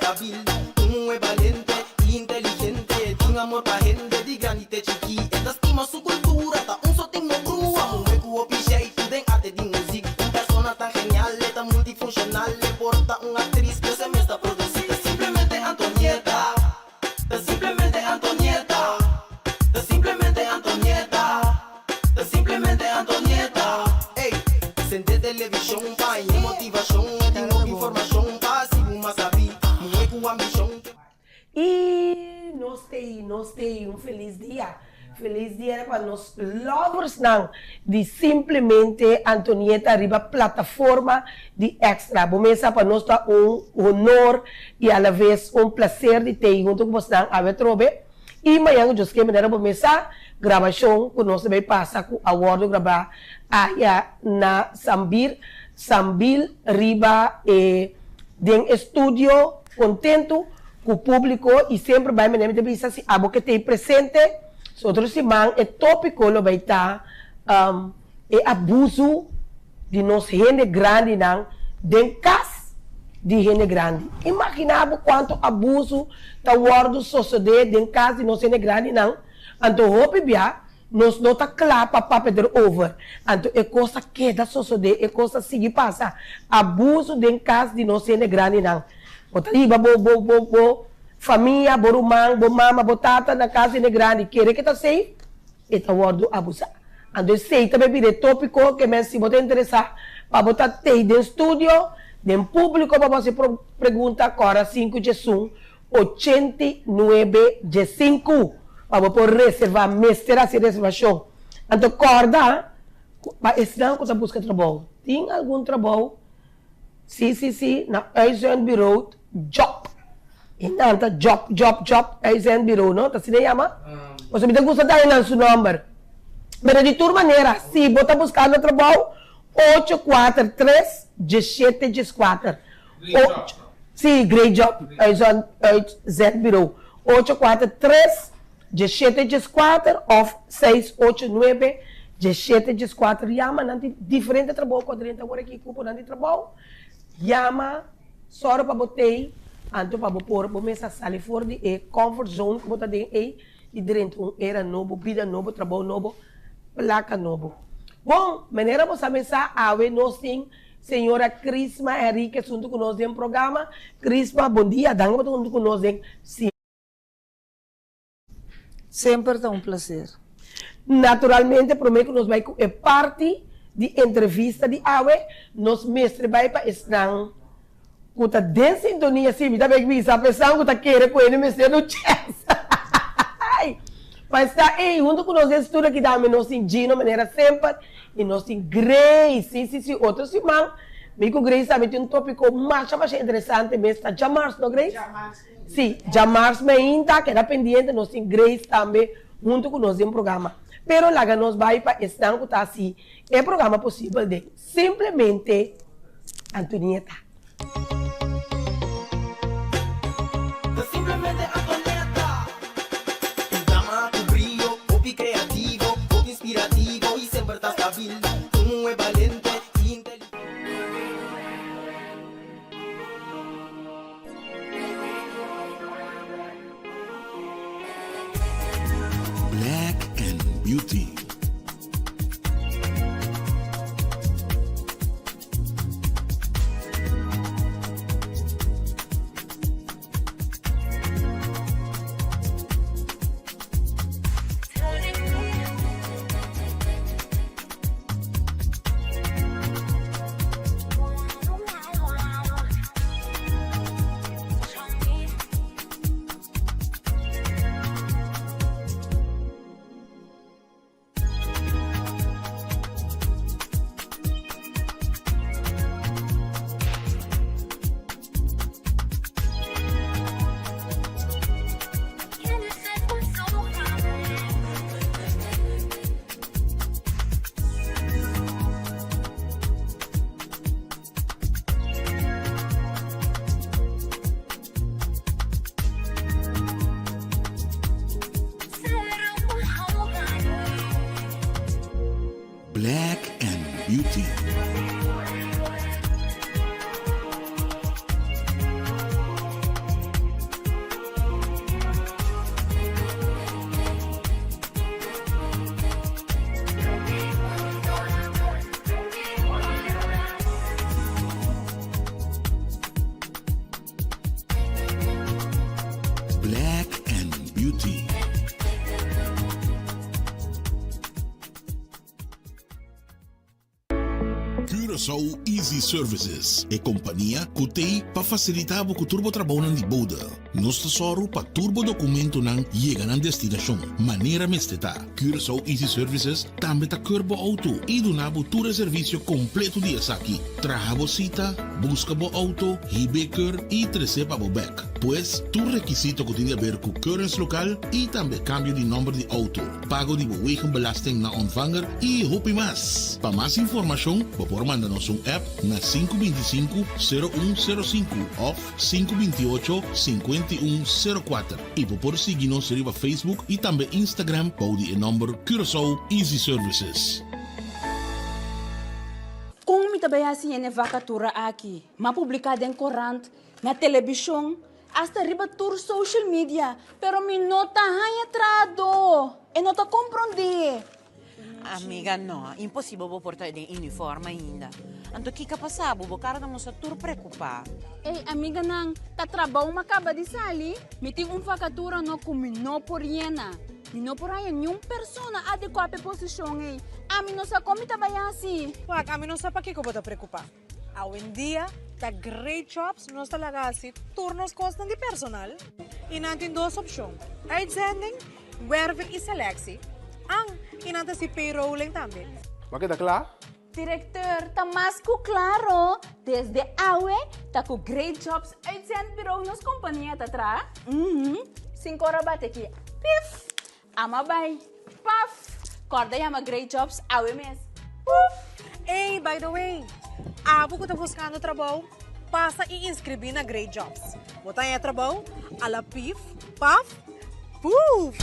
estabil. Es valiente, inteligente, tiene amor para gente, de grande chiqui. Esta estima su cultura, ta un sotinho crua. Un hueco piche y den arte de música. Un persona tan genial, tan multifuncional, le porta una actriz que se me está produciendo. Simplemente Antonieta, simplemente Antonieta, simplemente Antonieta, simplemente Antonieta. Ey, sente televisão, pai, motivação, tenho informação, passivo, mas sabe, muito ambição. E nós temos um feliz dia. Feliz dia para nós lovers não, de simplesmente Antonieta arriba plataforma de extra. Começa para nós tá honor e a la vez prazer de ter junto com vocês a Betrobe. E amanhã eu que maneira começar gravação que nós vai passar com a award gravar aí na Sambil riba de estúdio contento com o público e sempre vai me lembrar de pensar se a boca tem presente. Outro semana é tópico lo vai estar é abuso de nós gente grande não de casa de gente grande. Imaginava quanto abuso tá guardo suceder de casa de nós gente grande não. Então hope bia nós não tá claro para perder over. Então é coisa que da suceder é coisa seguir passa abuso de casa de nós gente grande não. Outra aí bo família, borumang, bomama, botata na casa de grande, quer que tá sei, e tá guardo abusar. Ando sei também vire tópico que me se você interessar para botar tei de estúdio, de público para você pergunta agora 5 de 89 de 5 para por reservar, mestra se reservação. Então corda, para estudar quando busca trabalho, tem algum trabalho? Sim, na Asian Bureau Job. Inanta job Asian Bureau, no? Tá se chama? Você me gusta dar em seu número. Mas de toda maneira, se você buscar no trabalho, 843-1714. Sim, great job. Asian Bureau. 843-1714 ou 689-1714. Chama, não tem diferente trabalho, quadrante agora aqui, cupo, não tem trabalho. Chama, só para botar. Então, para pôr, começa a sair fora de comfort zone, como está dentro e dentro era novo, vida novo, trabalho novo, placa novo. Bom, maneira você começar a ver nós tem senhora Crisma Henrique junto com nós em programa. Crisma, bom dia, danga junto com nós em Sempre é um prazer. Naturalmente, prometo que nós vai é parte de entrevista de AWE, nós mestre vai para estar kuta den sintonia sim, me dá bem que a pessoa que tá querendo com ele me ser no chess. Mas está aí, junto com nós estudo aqui da nós em Gino, maneira sempre, e nós em Grace, sim, outro semana, me com Grace também tem tópico mais interessante, mas está Jamars, não Grace? Jamars. Sim, Jamars me ainda, que era pendente, nós em Grace também, junto com nós em programa. Pero lá nós vai para estar com tá assim, é programa possível de simplesmente Antonieta. Simplemente Antonieta. Tu drama, tu brillo, hobby creativo, hobby inspirativo y siempre estás stabil. Tú es valiente y inteligente. Black and Beauty. Curaçao Easy Services e companhia que tem para facilitar o turbo trabalho de boda. Nós tesoro para turbo documento não chega na destinação. Maneira mesteta. Curaçao Easy Services também está curbo auto e do nabo todo serviço completo de aqui. Traga cita, busca bo auto, hibeker e receba bo back. Pois, tu requisito que tem a ver com currency local e também cambio de número de auto. Pago de wegenbelasting na ontvanger e hopi mais. Para mais informação, por mandar-nos app na 525-0105 ou 528-5104. E por seguir-nos no Facebook e também Instagram para o número Curaçao Easy Services. Kung mitabayasi yan vakatura aqui, mapublicada em corante, na televisão, hasta riba tour social media, pero mi nota hay atrado, e nota compreende. Amiga, no, impossível vou portar de uniforme ainda. Anto que passava, vou cara não se tur preocupar. Ei, amiga nang, ta trabalho macaba de sali, miti vakatura no kumino por yena. Nino por aí nenhum persona adequada à posição ei. A mim não sabe como mitabayasi. Wag, a mim não sabe para que eu vou te preocupar. Hoje em dia, tá great jobs, nós tá assim, turnos costam de personal. E não tem duas opções. Uitzending, werving e selectie. E não tem si payrolling também. Mas que tá claro? Diretor, tá mais que claro. Desde awe, tá com great jobs, uitzend bureau nos companhia tá atrás. 5 horas bate aqui. Pif! Ama bay. Paf! Corda yama great jobs, awe mes. Puf! Hey, by the way, abo que tá buscando trabalho, passa e inscrever na Great Jobs. Botar em trabalho, ala pif, paf, puf!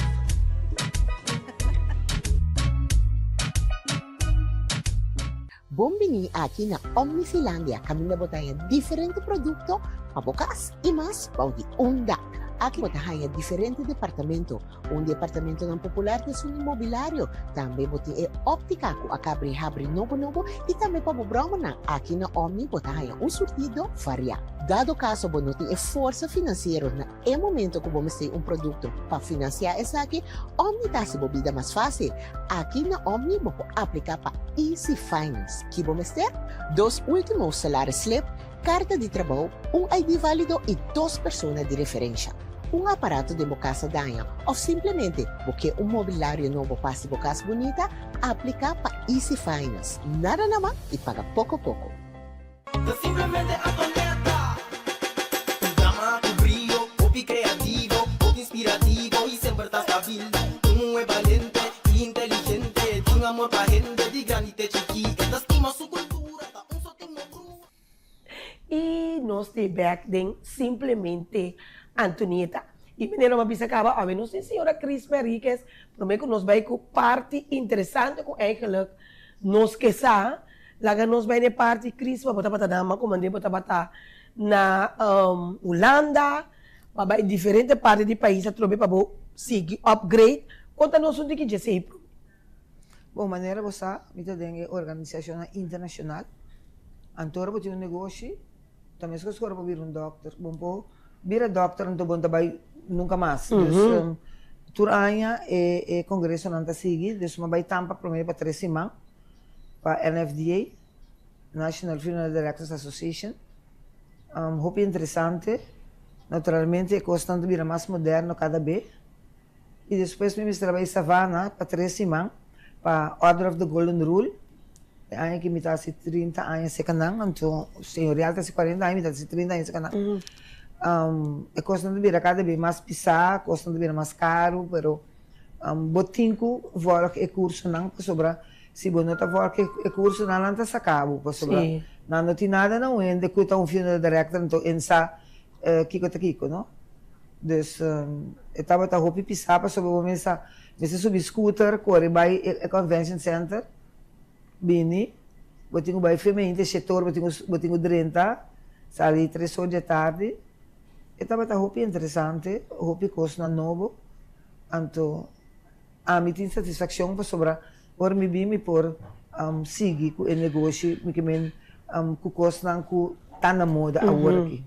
Bombini aqui na Omnifilandia, kami na botaya diferente produto, pabukas e mas paudi unda. Aqui botaya diferente departamento. Departamento ng popular de sun imobiliário. Também botaya óptica ko akabri novo e também pabubroma na aqui na Omni botaya surtido varia. Dado caso bonuti força financeiro na momento que vamos ter produto para financiar essa aqui, Omni tá se bobida mais fácil. Aqui na Omni vou aplicar para Easy Finance. Que vamos ter 2 últimos salários slip, carta de trabalho, ID válido e 2 pessoas de referência. Aparato de casa danha ou simplesmente porque mobiliário novo passe casa bonita, aplicar para Easy Finance. Nada naman e paga pouco. Simplesmente Antonieta. Tu drama, tu brillo, hobby creativo, hobby inspirativo y siempre estás stabil. Tú es valiente y inteligente, tu amor para gente de granite chiqui, esta estima su cultura, ta un sotinho cru. E nós de back then simplesmente Antonieta. E menino uma bisa acaba, a não sei senhora Cris Mariquez, também que nós vai com parte interessante com eigenlijk nós que sa, laga nós vai na parte Cris para botar dama, como andei botar na Holanda, para diferentes partes do país, a trobe para seguir upgrade. Conta nós onde que já sei. Bom, maneira você, mita dengue organização internacional, antora botar negócio, também se você vir doctor, bom vira doctor não bom trabalho nunca mais. Dus turanya e congresso não tá seguir, dus uma vai tampa primeiro para 3 semanas para NFDA, National Funeral Directors Association. Hope interessante, naturalmente constante vira mais moderno cada vez. E depois me trabalhei Savannah para 3 semanas para Order of the Golden Rule. Aí que me tá 30 anos se canang, então senhorial tá 40 anos, me tá 30 anos se canang. É constante vir cada vez mais pisar, constante vir mais caro, pero botinco volk e curso não sobre se bonota volk e curso não tá sacabo, sobre não tem nada não é de cuita funeral director então ensa kiko não. Dus estava tá hopi pisar para sobre começa subir scooter corre by a convention center bini botinco by feminino setor botinco 30 sali 3 horas da tarde. Estava hopi interessante, hopi coisa novo, então a mim tem satisfação para sobre por me bem por seguir com o negócio, me que men com coisa não com tá na moda agora aqui.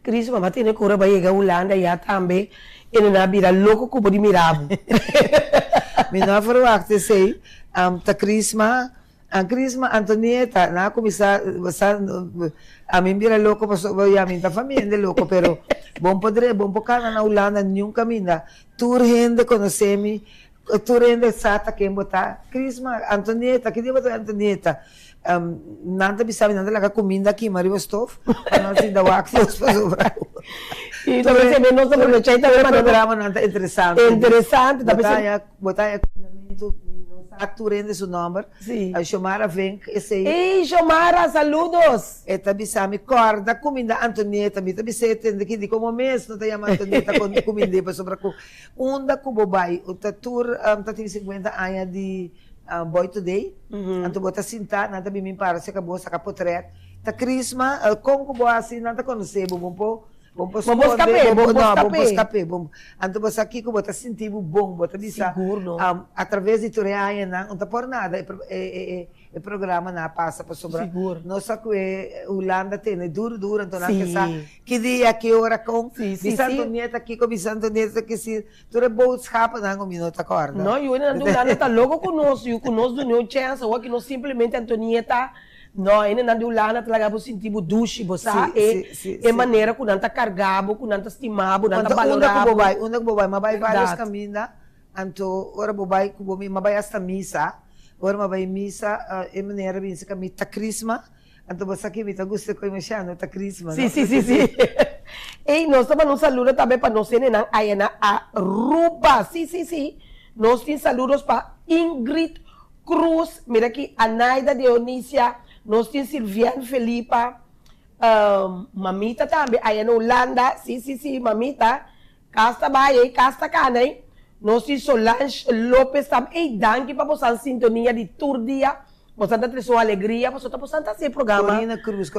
Cris, mamãe tem cura para ir a Holanda já também, e não vira louco como de mirabo. Me não foi o que sei, tá Cris Ang Crisma, Antonieta, na kumisa, basta, amin bira loko, paso, amin ta família de loko, pero, bom po ka na ulanan yung kamina, turhen de conocemi, turhen de sata, quem botar, Crisma, Antonieta, que dia botar Antonieta? Nada bisa nada laga comida aqui, Mario Stoff, não se dá o axis para sobrar. E também se não se aproveitar também para programa nada interessante. Interessante, também botar treinamento, turhen de seu número, a Xomara vem, esse Ei, Xomara, saludos! Eta bisami corda comida Antonieta, mita bisete de que como mês não tem a Antonieta com comida para sobrar com onda com bobai, o tatur tá tem 50 anos de Boy Today, anto bota sinta, nada bem para se acabou sacar potret, tá Crisma, como boa assim, nada conhecer, bom escape, bom. Anto você aqui que bota sentir bom, bota bisa, através de Toreia, não tá por nada, é programa na passa para sobrar. Nossa que Holanda tem duro, então não que dia, que hora com, bisa Antonieta aqui com bisa Antonieta que se, tu é boodschap não um minuto acorda. Não, eu ainda não Holanda tá logo conosco, eu conosco do meu chance, ou que nós simplesmente Antonieta não, ainda não de Holanda talaga po sentir dushi, você é maneira que não tá cargado, que não tá estimado, não tá valorado. Una bobay, mabay vários caminhos, anto ora bobay que bomi mabay hasta misa, ora mabay misa, é maneira bem se caminho tá Crisma, anto você aqui me tá gusto com mexendo tá Crisma. Sim. E nós também nos saluda também para nós serem aí na Aruba, sim. Nós temos saludos para Ingrid Cruz, mira aqui, Anaida Dionísia. Nós temos Silviane Felipa, Mamita também, aí na Holanda, sim, Mamita, Casta Baia, Casta Canay. Nós temos Solange Lopes também, e danke para você sintonia de Turdia, você está tendo sua alegria, você está passando esse programa. Corina Cruz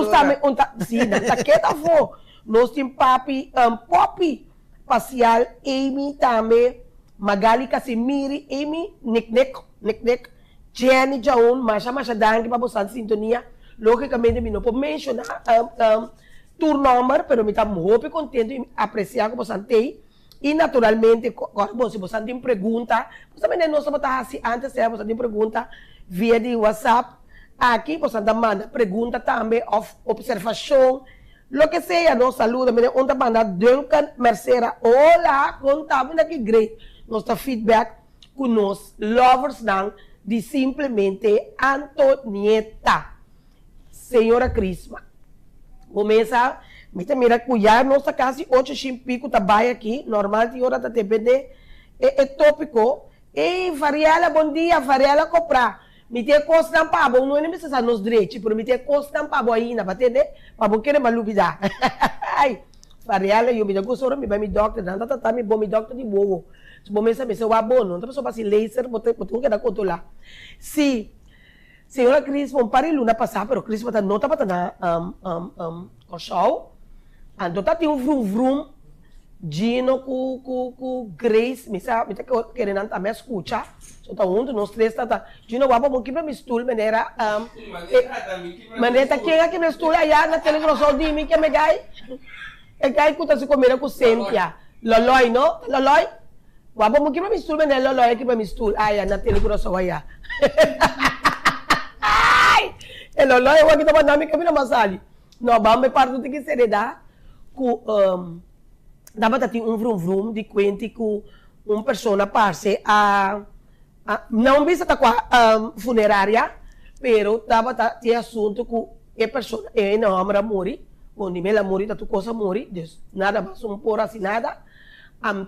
também, sim, na queda for. Nós temos Poppy Facial, Amy também, Magali Casimiri, Amy, Nick, Jenny Jaun, Masha danke para você sintonia. Logicamente, eu não posso mencionar tour number, pero eu estou muito contente e apreciar que você tem. E, naturalmente, se você tem pergunta, você também não sabe assim, antes de você tem pergunta via de WhatsApp, aqui você manda pergunta também, observação, lo que seja, nos saluda, onde manda Duncan Mercera, olá, contamos aqui, great, nosso feedback com nós, lovers não, de simplesmente Antonieta, senhora Crisma. Começa, mira, cuidar nossa casa, 8h05 trabalha aqui, normal, de hora da TPD, é tópico. Ei, Fariela, bom dia, Fariela, comprar. Me tem costa para bom, não é necessário nos direitos, mas me tem costa para bom ainda, para entender? Para bom querer malubidar. Ai, Fariela, eu me gosto, me vai me doctor, não tá me bom me doctor de boa. Se bom me sabe se eu abono, não pessoa para laser, botar que dar conta lá. Se senhora Cris, bom para luna passar, pero Cris bota nota para na o show. Ando tá tem vrum Gino com Grace, me sabe, me tá querendo também escutar. Só tá nós três tá. Gino guapa mo kibra mistul maneira maneira que aqui no estúdio aí na televisão de mim que me gai. É gai que tá se comendo com Cynthia. Loloi, no? Loloi? Guapa mo kibra mistul maneira loloi aqui para mistul. Aí na televisão aí. Ai! E loloi eu aqui tá mandando que me masali. Não, vamos partir de que seriedade com dapat ter vrum de quente com pessoa parce não bisa tá com a funerária, pero dapat ter assunto com pessoa não amra mori, onde me la mori tá tu coisa mori, nada mais por assim nada,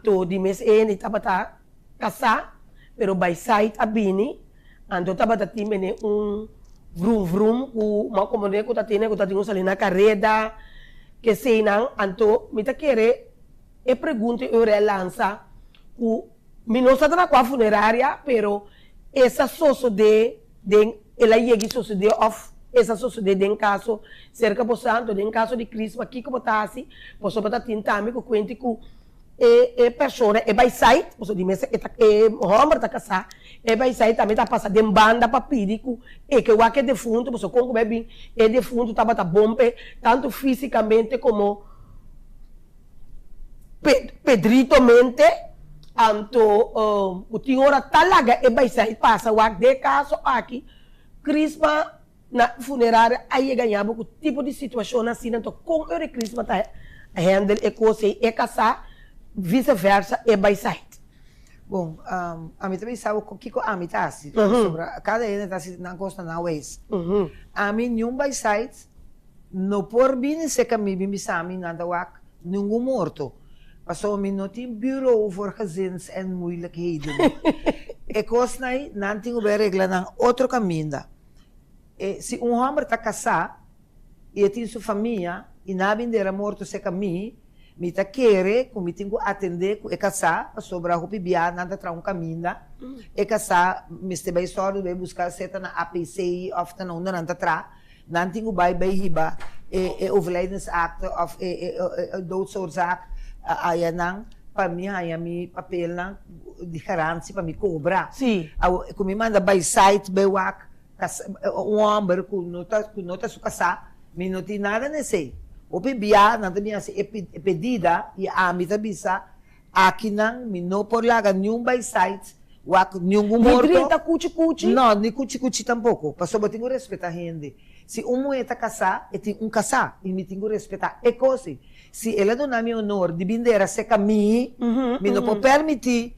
to de mês dapat casar, pero by side abini, ando dapat ter mene vrum com uma comunidade que tá tendo ali na carreta, que sei não, anto me tá querer e pergunta eu relança o não está na funerária, pero essa socio de ela chega socio de off essa socio de em caso cerca por santo em caso de Cristo aqui que botasse posso botar tentame com quente com pessoa by side posso dizer homem tá casar by side também tá passando de banda para pedir que o que é defunto posso como bem defunto tá bombe tanto fisicamente como pedritomente Anto, o senhora talaga e vai sair, passa o de caso aqui, Crisma na funerária, aí ganhava o tipo de situação assim, então, como o Crisma tá handle e coisa e casar, vice-versa, e vai sair. Bom, a mim também sabe o que a mim tá assim, sobre cada ano tá assim, na costa na West. A mim nenhum vai sair, não por bem se caminho, me sabe, nada wak, nenhum morto. Passou a mim não tem bureau voor gezins en moeilijkheden. E coisa aí, não tem uma regra na outro caminho. Se homem está casado e tem sua família e não vender morto se caminho, me tá querer, como tenho que atender, é casar, sobre a roupa biar, nada tra caminho, é casar, me este vai só vai buscar seta na APC, of na onda nada tra, não tenho vai riba, overlijdensakte of doodsoorzaak, aí não, para mim aí a mi papel não de garantia para me cobrar. Sim. Como me manda by site, by wak, homem que não tá su casar, me não tem nada nesse. O bebia nada me assim é pedida e a mim também aqui não me não por lá nenhum by site wak nenhum morto. Nem grita cuchi. Não, nem cuchi tampouco. Passou eu tenho que respeitar a gente. Se mulher está casar, eu tenho casar e me tenho que respeitar. É coisa. Se ela não dá me honor de vender a seca me não pode permitir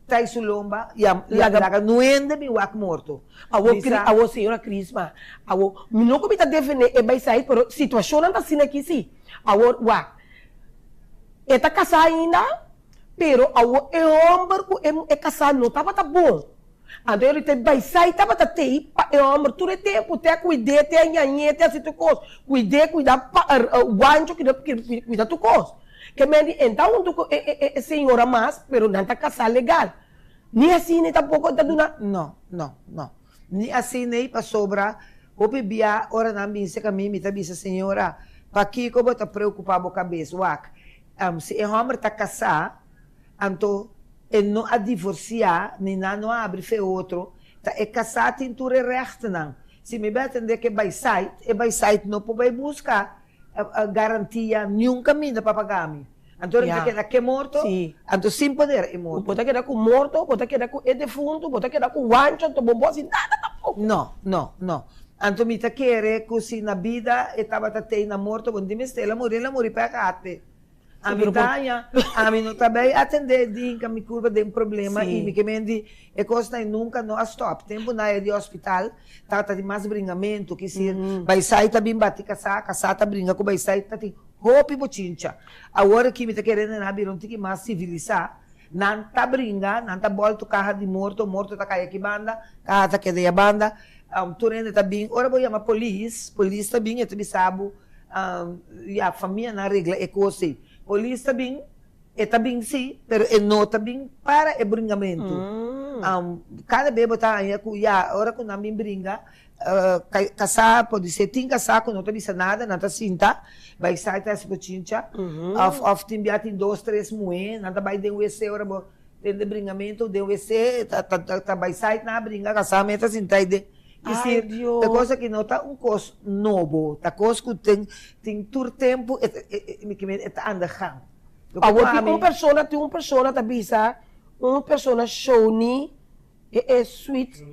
tá isso lomba e a não ende me wak morto. A senhora Crisma, não como está defender e vai sair, pero situação não está assim aqui sim. Wak, está casada ainda, pero o homem é casado não estava bom. Então ele vai sair, estava tei, o homem todo tempo tem cuidar, tem nhanhê, tem assim tu coisa, cuidar o guancho, cuidar tu coisa. Então, a senhora mais, pero não está casada legal. Nem assim, nem tampouco está dando. Não. Nem assim, nem para sobrar. O bebia, ora na minha, se caminho, me disse, senhora, para que eu vou estar preocupado com a cabeça? Se o homem está casado, então, ele não a divorciar, nem não abre fe outro, é casado, tem tudo resto, não. Se me vai atender que vai sair, não pode buscar a garantia nenhum caminho para pagar-me. Então, ele queda que é morto, então, sem poder, é morto. Pode quedar com morto, pode quedar com defunto, pode quedar com guancho, então, bom, assim, nada tampouco. Não. Então, me querer que se na vida, estava na morto, quando me estela, morrer para cate. A mim não também atender, que me curva de problema, e me quemendi, e coisa nunca não stop. Tempo na área de hospital, tá de mais bringamento, que se vai sair, tá bem bater, casar, tá brinca com vai sair, tá roupa e bochincha. Agora que me tá querendo na não tem que mais civilizar, não tá brinca, não tá volta carro de morto tá caia aqui banda, carro tá quedeia banda, turene tá bem, ora vou chamar polícia tá bem, eu também sabe, a família na regra é coisa. Polícia está bem sim, mas não está bem para o bringamento. Cada vez está aí, a hora que não me brinca, casar, pode ser, tem casar, que não está nada, não está cinta, vai sair, está se bochincha, tem 2, 3 moedas, não está vai de UEC, hora tem de bringamento, de UEC, vai sair, não brinca, casar, mas está cinta, é coisa que não está coisa novo, tá coisa que tem todo tempo, está andando. Agora tem uma pessoa tá bisa, uma pessoa Shoni, é sweet.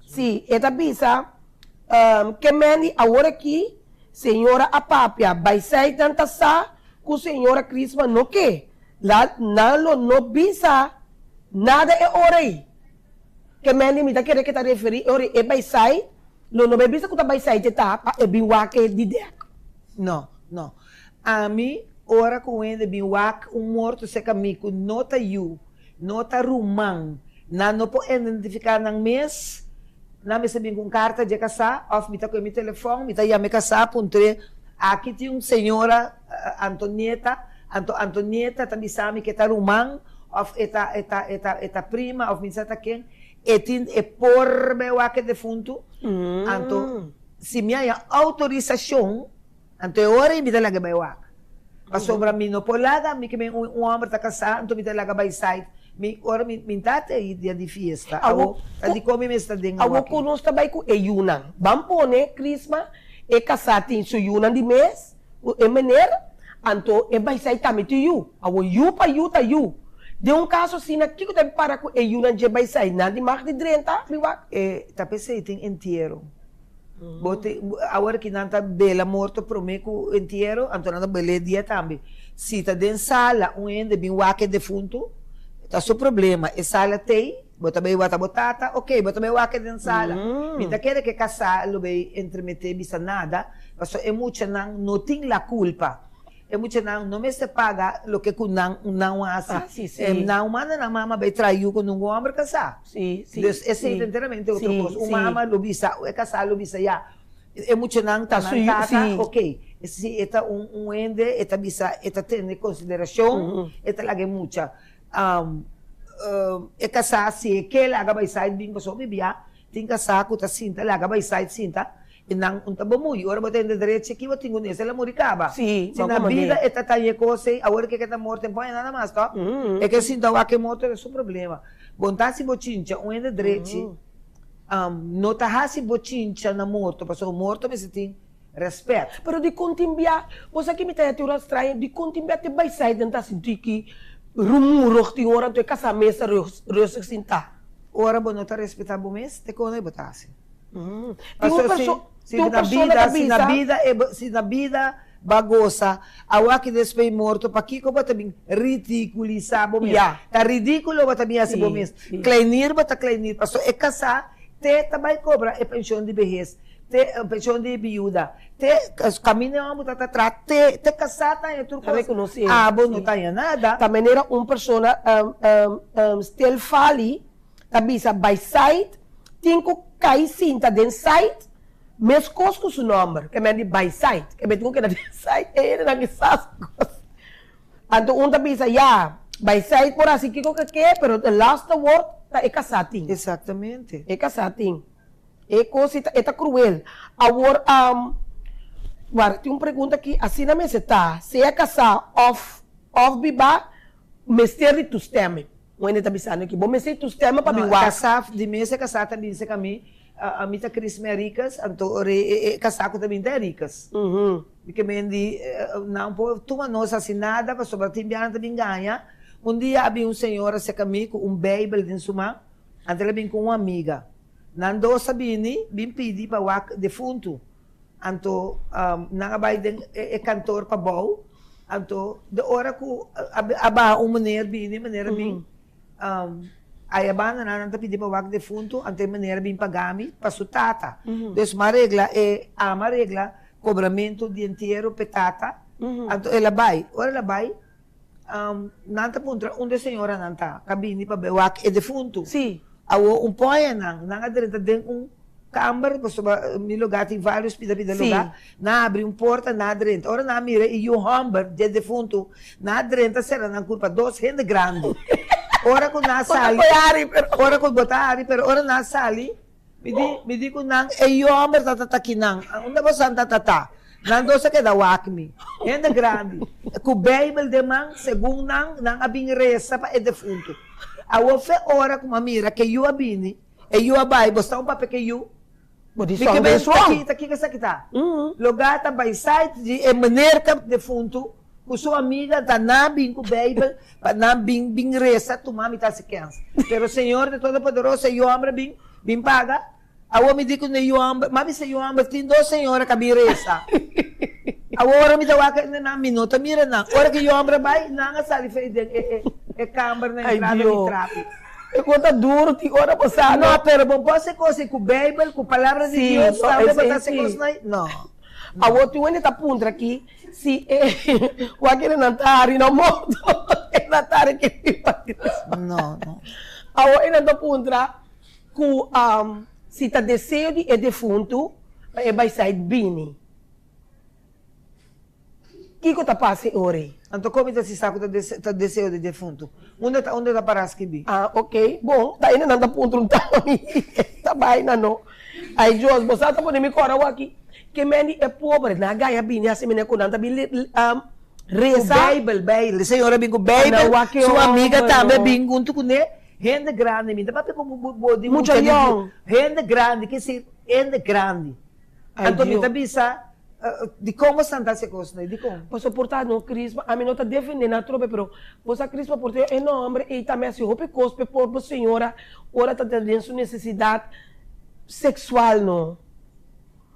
Sim, é bisa, que meni agora aqui, senhora a papia, vai sair tanta sa, com senhora Crisma não que, lá não bisa, nada é hora aí. Que meni me tá querendo que tá referi, ora é vai sair, não vai bisa que tá vai sair de tapa, é bem wake de dek. Não. A mim, ora com ele bem wake, morto se caminho, nota nota rumang, não pode identificar nang mês, não me sabe com carta de casar, of me tá com meu telefone, me tá ia me casar, pontre, aqui tem uma senhora Antonieta também sabe que tá rumang, of eta prima, of me tá quem é por meu aqui defunto, então se me há autorização, então hora me dá lá que meu aqui, mas sobre mim não pode lá, me que homem está casado, então me dá lá que vai sair, ora me dá aí dia de festa, de como me está dentro. Agora conosco também com Yunan, vamos pôr Crisma, casado tem seu Yunan de mês, maneira, então vai sair também to you, agora you para you tá you. De um caso assim, na que tem para com e Yunan je vai sair, na de mais de 30, biwak. Tá pensei tem inteiro. Bote agora que não tá bela morto promeco inteiro, então não bele dia também. Se tá dentro sala, ende bem wake defunto, tá seu problema. E sala tem, bota bem wata botata, ok, bota bem wake dentro sala. Minta quer que casar, lo bem entremeter bisa nada, mas é muito não tem la culpa. É muito não me se paga lo que não hace. Ah, sim. Não manda na mama vai trair com um homem casar. Sim. Esse é inteiramente outra coisa. O mama lo bisa, é casar lo bisa já. É muito não tá ok. Se eta ende, eta bisa, eta tem consideração, eta lage mucha. É casar se que laga vai sair bem com bibia, tem casar com ta cinta, laga vai sair cinta. E não tá muito, ora botar de direito aqui, eu tenho nesse ela moricaba. Sim, se na vida eta tá aí coisa, agora que tá morto, não põe nada mais, tá? É que assim dá que morto é o problema. Bontar se bochincha, ende direito. Não tá hasi bochincha na morto, porque o morto mas tem respeito. Pero de contimbia, você que me tá atura estranho, de contimbia te vai sair dentro assim que rumuro que ora tu casa mesa rosa sinta. Ora bom não tá respeitar bom mês, te conhe botasse. Se na vida bagosa, awa que despe morto, para que como também ridiculizar bom mês. Tá ridículo bota minha se bom mês. Kleinir bota kleinir, passou é casar, te também cobra é pensão de vejez. Pensão de viúva, caminho é uma atrás, te casar tá é tudo coisa. Bom não tá nada. Também era uma pessoa still fali, tabisa by side, tinko kai cinta den site, mes cosco su nome, que me di by site, que me digo que na site era na que sas cos. Anto un tabisa by site por assim que pero the last word tá é casating. Exatamente. É casating. É coisa tá cruel. Agora tem uma pergunta aqui, assim na mesa tá, se é casar off biba, mestre tu stemme. O ainda tá pensando aqui, bom, mas se tu stemme para biwa. Casar de mesa casar também se caminho. A mita Cris me ricas, então casar com também é ricas. Porque me di não pode tomar nós assim nada, para sobre timbiana também ganha. Dia havia um senhor se caminho com Bible dentro suma, então ele vem com uma amiga. Nando sabini, bim pedi para o defunto. Então, não vai cantor para bom. Então, de hora que aba maneira bem, aí a banda não pedi para o defunto, então maneira bem pagami para sutata. Então, uma regra é uma regra cobramento de inteiro petata. Então, ela vai, não tá puntra, onde a senhora não tá, cabine para o defunto. Sim. Awo poia não adianta dentro câmara, porque mi lugar tem vários pida lugar, na abre porta na adianta. Ora na mira e o hamber de defunto na adianta será na culpa dos gente grande. Ora com na sali, ora com botari, pero ora na sali, me di com nang e o hamber tá aqui nang. Onde você anda tá? Nando sa que da wakmi. Gente grande. Com Bible de man, segundo nang abing reza pa e defunto. A fe ora com uma mira que eu abini, e eu abai, bosta um papel que eu. Porque bem aqui que está. Lugar tá by site de maneira de fundo, com sua amiga tá na bing com Bible, para na bing reza, tu mami tá se cansa. Pero Senhor de todo poderoso, eu homem bing paga. A me digo ne eu homem, mami se eu homem tem dois senhora que bing reza. Agora me dá na minuta, mira não. Hora que eu homem vai, não sabe feito é câmara na entrada de tráfico. É conta duro, tem hora passada. Não, pero bom, pode coisa com Bible, com palavras de Deus, sabe botar se coisa aí? Não. A outra ainda tá punta aqui, se o aquele não tá ali no mundo, não tá aqui. Não. A outra ainda tá punta com se tá desejo de defunto, vai sair bem. Que tá passando hoje? Então, como está se saco tá desejo de defunto? Onde tá paras que bi? Ok. Bom, tá ainda não tá ponto tá bem, não. Aí, Deus, você tá podendo me corar aqui. Que meni é pobre, na gaia bem, assim, menina, quando tá bem reza. Bible, senhora bem com Bible, sua amiga também bem junto com ele. Gente grande, minha papi como body muito young. Gente grande, que se gente grande. Então, me bisa de como santa se costa, de como? Por suportar no crisma, a mim não está defendendo a tropa, pero você crisma por ter enorme e também assim, roupa cospe por a senhora, ora está tendo sua necessidade sexual, não.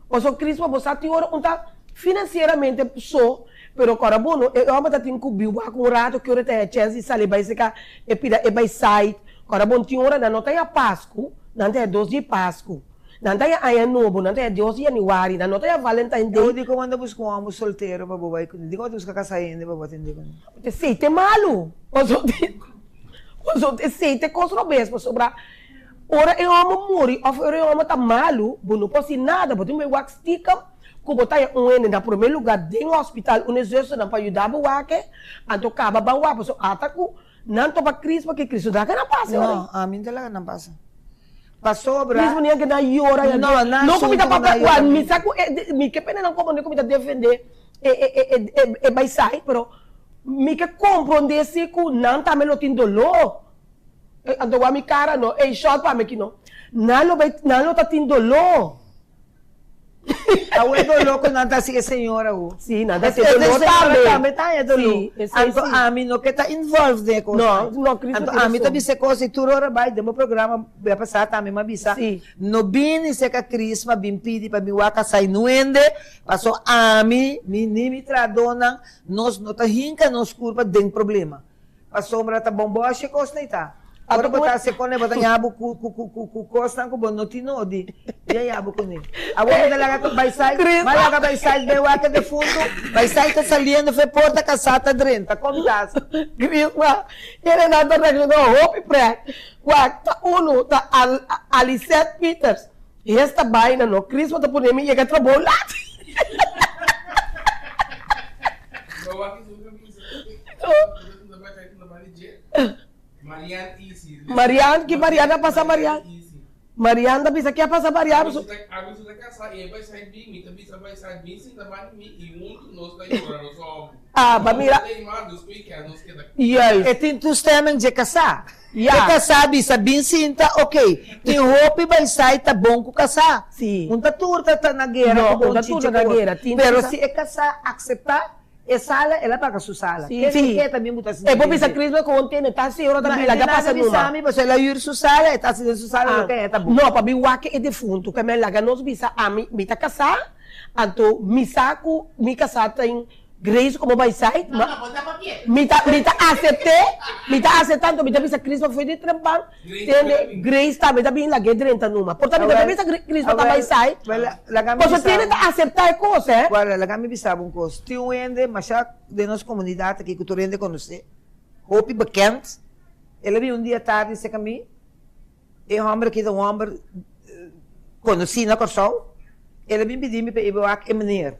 Ou só crisma, você tem hora tá financeiramente só, pero agora, bom, eu amo tá tendo cubiu, com um rato que hora tem chance de sair, vai secar, e vai sair. Agora, bom, tem hora, não tem a Páscoa, não tem 12 de Páscoa. Não tem Ano Novo, não tem 12 de Januário, não tem Valentine Day. Eu digo quando busco um homem solteiro para babai, digo quando busca casa ainda para bater digo. Te seite malo. Oso te seite coisa mesmo sobra. Ora eu amo muri, ora eu amo tá malo, não posso nada, porque me wax tica, que botar ene na primeiro lugar dentro do hospital, Jesus não para ajudar o wake, anto acaba ba wa, so ataku, não to para Cristo, porque Cristo dá que não passa. Não, a mim talaga não passa. Pasobra. Mesmo niya que na yora não comida para me saco me que pena não como nem comida defender vai sair, pero me que compreender se que não tá me lo tin dolor. Ando a mi cara no, shot para me que não. Não tá tin dolor. Awe dolor que não tá assim senhora o. Sim, nada se dolor também tá é dolor. Anto a mim não que tá involved de coisa. Não, Cristo. Anto a mim também se coisa e tu ora vai demo programa vai passar também me avisa. No bini se que Cristo me bim pedi para me waka sai nuende, passou a mim me tradona, nós não tá hinca nos curva den problema. Passou mara tá bom boa che coisa nem tá. Agora botar se quando botar yabo ku costa com bom notinodi. E yabo com ele. Agora dalaga vai sair, malaga vai sair de waka de fundo, vai sair tá saliendo foi porta casata drenta, como dá? Crisma, ele nada regno hope pra. Tá uno tá Alicet Peters. E esta vaina no Crisma tá por mim chega trabalhar. Marian, que Mariana passa Marian. Mariana bisa que passa Marian. Agora você tá casar e vai sair bem, me também vai sair bem, sem também me e muito nós daí agora nós somos. Ah, mas mira. Yes. E tem tu stemmen de casar. De casar bisa bem sinta, ok. Tem roupa vai sair tá bom com casar. Sim. Não tá turta tá na guerra, não tá turta na guerra. Pero se é casar, aceitar e sala, ela paga sua sala. Sim, sim. Que também muita assim. É bom pensar Crisma contém, tá se ora também lá passa numa. Você lá ir sua sala, tá se sua sala, não quer, tá bom. Não, para mim o que é defunto, que me lá nós bisa a mim tá casar, então me saco, me casar tem Grace como vai sair? Me tá aceitando, me tá bisa Crisma foi de trampar, tem Grace também tá bem lá que drenta numa. Portanto, me tá bisa Crisma tá vai sair. Você tem que aceitar a coisa, é? Olha, lá me bisa um coisa. Tem um ende, mas já de nossa comunidade aqui que tu rende conhecer. Hope bekend. Ele veio dia tarde disse que a mim, é um homem que é um homem conheci na Corsol. Ele me pediu para ir a meneer.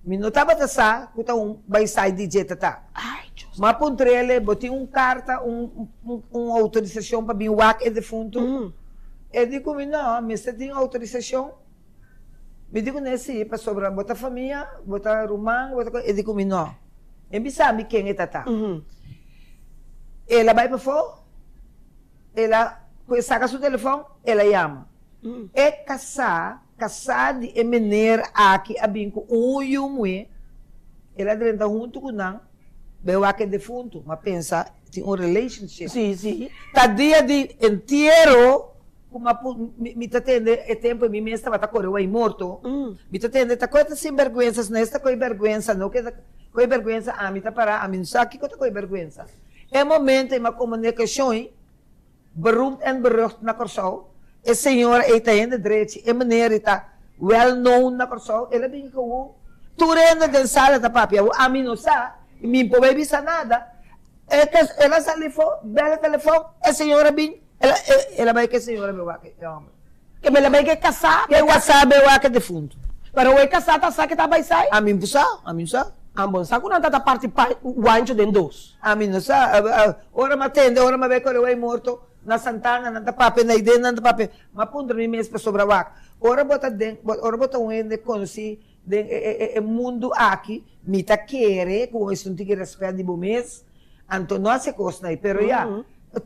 Me notava que tá vai sair de jeito tá. Ai, Deus. Mas por ele, botei carta, uma autorização para vir o é defunto. Eu digo, não, mas você tem autorização? Me digo, nesse, para sobrar, botar família, botar romã, botar... Eu digo, não. Eu sabe quem é tá. Ela vai para fora, ela saca seu telefone, ela chama. É casar de emener aqui a binco e um ela drenta junto com não, bem aqui defunto, mas pensa tem um relationship. Sim. Tá dia de inteiro, como me tá tendo é tempo me mesmo tá correu aí morto. Me tá tendo tá coisa sem vergonhas, nesta coisa vergonha, não que coisa vergonha a mim tá para a mim sabe que coisa vergonha. É momento uma comunicação, beroemd en berucht na Corsol. A senhora está indo direito, a maneira está well known na Corsol. Ela vem com tu renda de sala da papia, a mim não sabe, me pode avisar nada. Ela sai fora, bela telefone, a senhora vem, ela vai que a senhora me vai que homem. Que me vai que casar, me vai que defunto. Pero o casar tá sabe que tá vai sair? A mim não sabe. Ambon sa ko nanta participar wancho den dos. A mim não sabe. Ora me atende, ora me vai que eu morto. Na Santana, nanta pape, na ide, nanta pape. Mas pundra me mesmo para sobrawak. Ora bota um ende conheci o mundo aqui, me tá querer, com isso não tem que respeitar de bom mês. Então não se costa aí, pero já.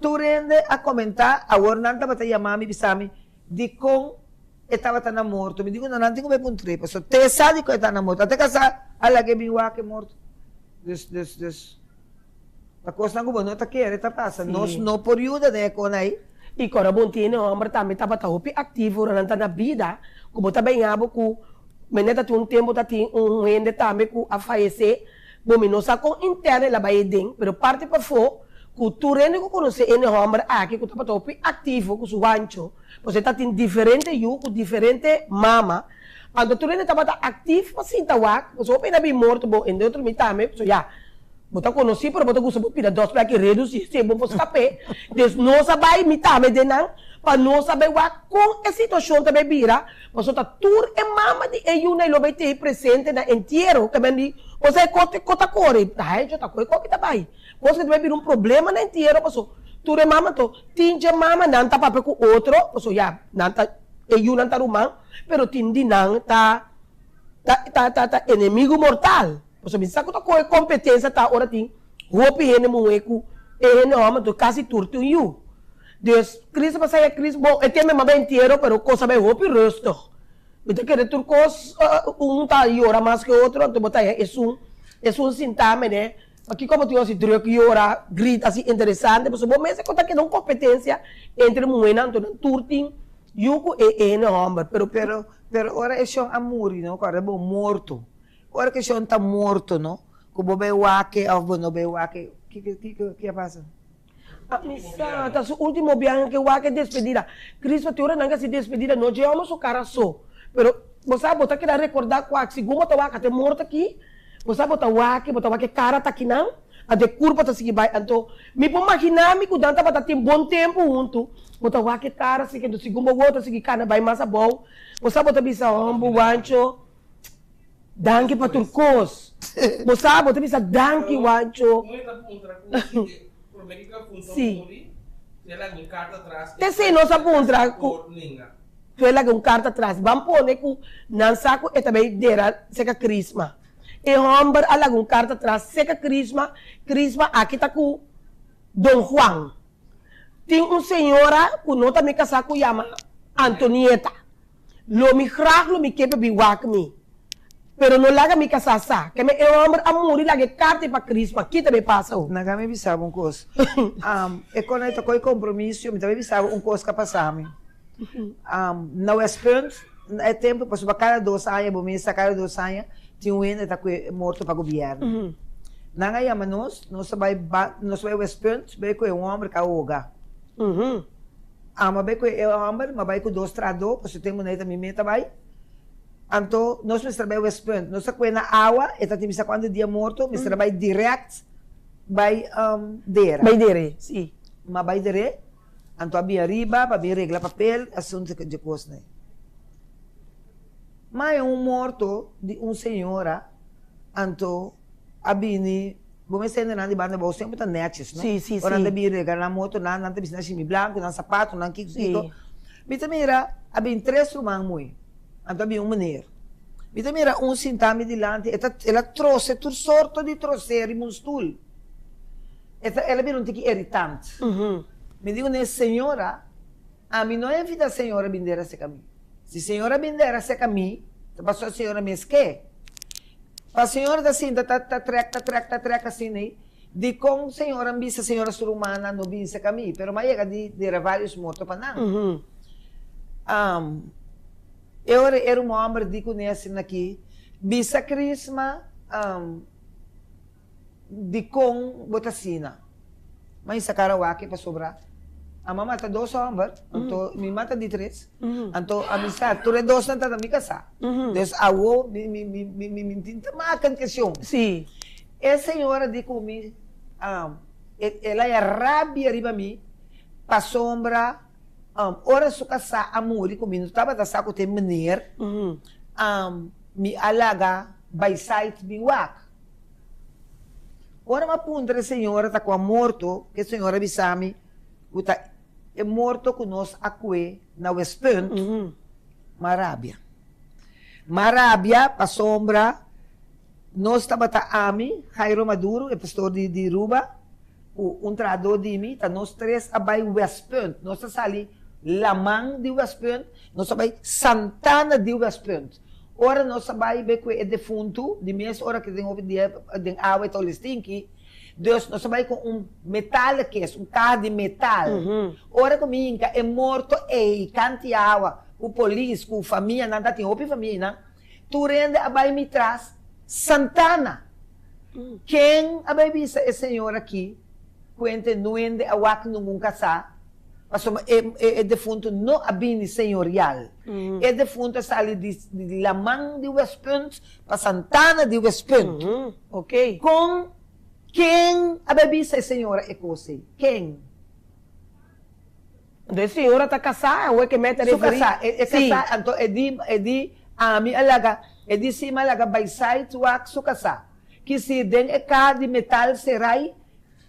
Tu rende a comentar, agora nanta bota chamar me bisami de com estava tá morto. Me digo, não tenho bem puntre, pastor. Te sabe que está morto. Até casar, ala que biwa que morto. Des. A coisa não não tá querendo, tá passa. Nós não por ajuda né com aí. E agora bom tiene homem também estava ativo durante a vida, como também abo com meneta tem tempo tá tem ende também com a falecer, bom não sa com interna la vai den, pero parte para fo, que tu rende que conhece ene homem aqui que estava ativo com o ancho, você tá tem diferente you com diferente mama. Quando tu rende estava ativo, assim tá wak, você opina bem morto bom, em outro me também, so já. Bota conheci, pero bota gusto pira dos para que reduzir, se bom para escapar. Des não sabe me também de não, para não saber o com a situação também vira, mas o tour é mama de uma e lo vai ter presente na inteiro, que bem você cota core, tá? Já tá core que tá vai. Você vai vir problema na inteiro, mas o tour é mama to, tinha mama não tá para com outro, mas já não tá não tá rumang, pero tindi não tá inimigo mortal. Você me sabe que a competência tá ora tem roupa e moeco e homem do quase turto you. Deus crise para sair crise bom é tem mesmo bem inteiro pero coisa bem roupa e resto. Então que turcos tá e ora mais que outro então botar é um sintoma né. Aqui como tu assim droga e ora grita assim interessante mas bom mas é que tá que não competência entre moena então turting yuko e homem pero ora é só amor não cara bom morto. Ora que siya está morto, no? Kung bebewake, o bebewake, que passa? Misa, tá su último viaje que wake despedida. Cristo teora nanga se despedida, não llevamos o cara só. Pero, você botar que recordar que segundo tá wake, até morto aqui, você botar wake cara tá aqui não, a de curva tá seguir vai, então, me pode imaginar me cuidando tá ter bom tempo junto, botar wake cara, se que do segundo outro seguir cara vai mais bom. Você botar bisa ombo, wancho, danke para turcos. Você sabe, você danke wancho. Sim. Tesi nossa puntra ku. Tuela com carta atrás. Vamos pôr com não saco e também dera seca crisma. E homem ala com carta atrás seca crisma aqui tá com Dom Juan. Tem senhora que não tá me casar com chama Antonieta. Lo me crack lo me quepe biwak me. Pero não laga me casar, que me eu amo a morir laga carta para Cristo, aqui também passa o. Naga me bisava coisa. E quando eu tô compromisso, me também bisava coisa que passava. Na West Point, é tempo passou para cada 2 anos, bom mês cada 2 anos, tinha ende tá morto para governo. Naga yama nós vai West Point, vai com homem que oga. Mas vai com homem, mas vai com 2 trado, porque tem moneta me meta vai. Então, nós trabalhamos West Point. Nós trabalhamos na água, e temos quando dia morto, nós trabalhamos direto, vai dera. Vai dera, sim. Mas vai dera, então havia riba, havia regla papel, assunto de coisa. Mas é morto de senhora, então, havia, vamos dizer, não de banda, vamos sempre estar netos, não? Sim, sim, sim. Ora, não havia regla na moto, não havia na chimi branco, não sapato, não kiko. Mas também era, havia 3 irmãos muito. Então, havia mulher. E também era sintoma de lante, ela trouxe tudo sorte de trouxer e monstro. Ela virou irritante. Me digo, né, senhora, a mim não é vida a senhora bindera se caminho. Se a senhora bindera se caminho, passou a senhora me esquece. A senhora assim, treca assim, né? De com a senhora, a senhora surumana não vinha se caminho, pero mas chega de vários mortos para não. Eu era homem de conhecem aqui, bisa crisma de com botacina. Mas essa cara aqui para sobrar. A mamãe mata 2 homens, então me mata de 3. Então a missa, tu é 2 na minha casa. Então a me tinta macan questão. Sim. A senhora de comigo, ela é rabia riba mim, para sombra. Ora su casa amor comigo estava da saco tem maneira me alaga by sight biwak ora ma punta a senhora tá com a morto que a senhora bisami uta é morto com nós aqui na West Point marabia pa sombra nós estava tá ami Jairo Maduro é pastor de Ruba o trador de mim tá nós 3 abai West Point nós tá ali Lamang de West Point, nós sabemos Santana de West Point. Ora nós sabemos que é defunto, de mês hora que tem o dia de água e tolistinki, Deus nós sabemos com metal que é carro de metal. Ora comigo é morto e cante água, o polícia, com família, nada tem outra família, não? Tu rende a vai me traz Santana. Quem a vai vista é senhor aqui, cuente nuende a wak num casar. Mas é defunto não abini senhorial. É defunto sali de Lamang de West Point para Santana de West Point. Ok. Com quem a bebisa é senhora é coisa? Quem? A senhora está casada, ou é que mete a referir? É casada, então é de a minha alaga, é de cima alaga by side wak su casar. Que se den é cá de metal serai,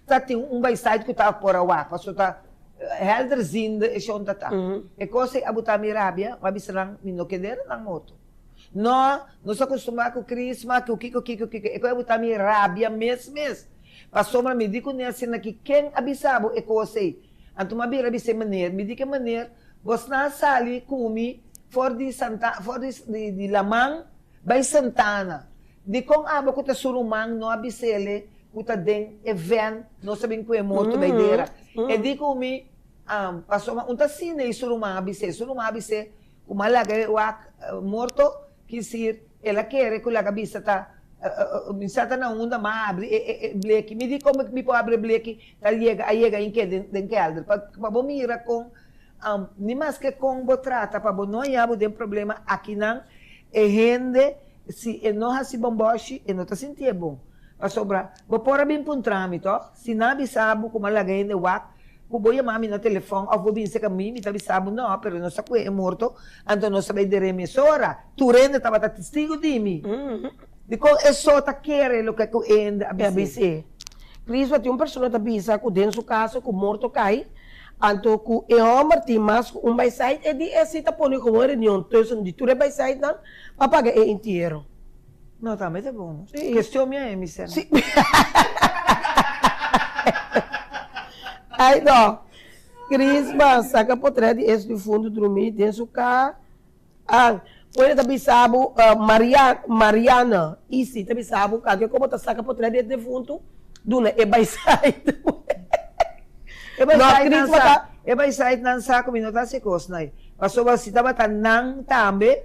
tá tem by side que tá por a wak, passo tá helder zinde e schon tata. E cosa abuta mi rabia, mabisarang minokeder ng moto. No, não se acostuma com Crisma, com o Kiko. E ko abuta mi rabia mes. Passou para me digo nessa que quem abisabo e cosa. Anto mabira bise maneira, me diga maneira, você na sali kumi for de Lamang by Santana. De kung abo ko ta surumang no abisele, kuta den event, no sabing ko e morto by dera. E di kumi passou unta sine surumang abise, kumalaga wak morto, kisir, ela quer que laga bisa ta minsata na unda ma abre bleki me di como me po abre bleki tal llega em que den que alder pa bomira com ni mais que com botrata pa bo não yabo den problema aqui não e rende se enoja se bomboshi e não tá sentir bom a sobra bo pora bem pun tramito se na bisabo como laga ende wak kuboya mami na telefone ou vou binse kami mi tabi sabo não pero não sabe é morto então não sabe de remissora tu rende tava testigo de mim Because é só tá querer o que eu ainda abise. Cristo tem uma pessoa que avisa que dentro do caso que o morto cai, então que o homem tem mais vai sair e de esse tá pondo como reunião, então de tudo vai sair não, para pagar é inteiro. Não, também é bom. Sim. Questão minha é missão. Sim. Aí não, Crisma saca por trás de esse fundo dormir dentro do carro. Pode também sabe Mariana, isso também sabe que como tá saca por trás de defunto, duna e vai sair. E vai sair nan saco minuta se cosnai. Passou se tava tan nang tambe,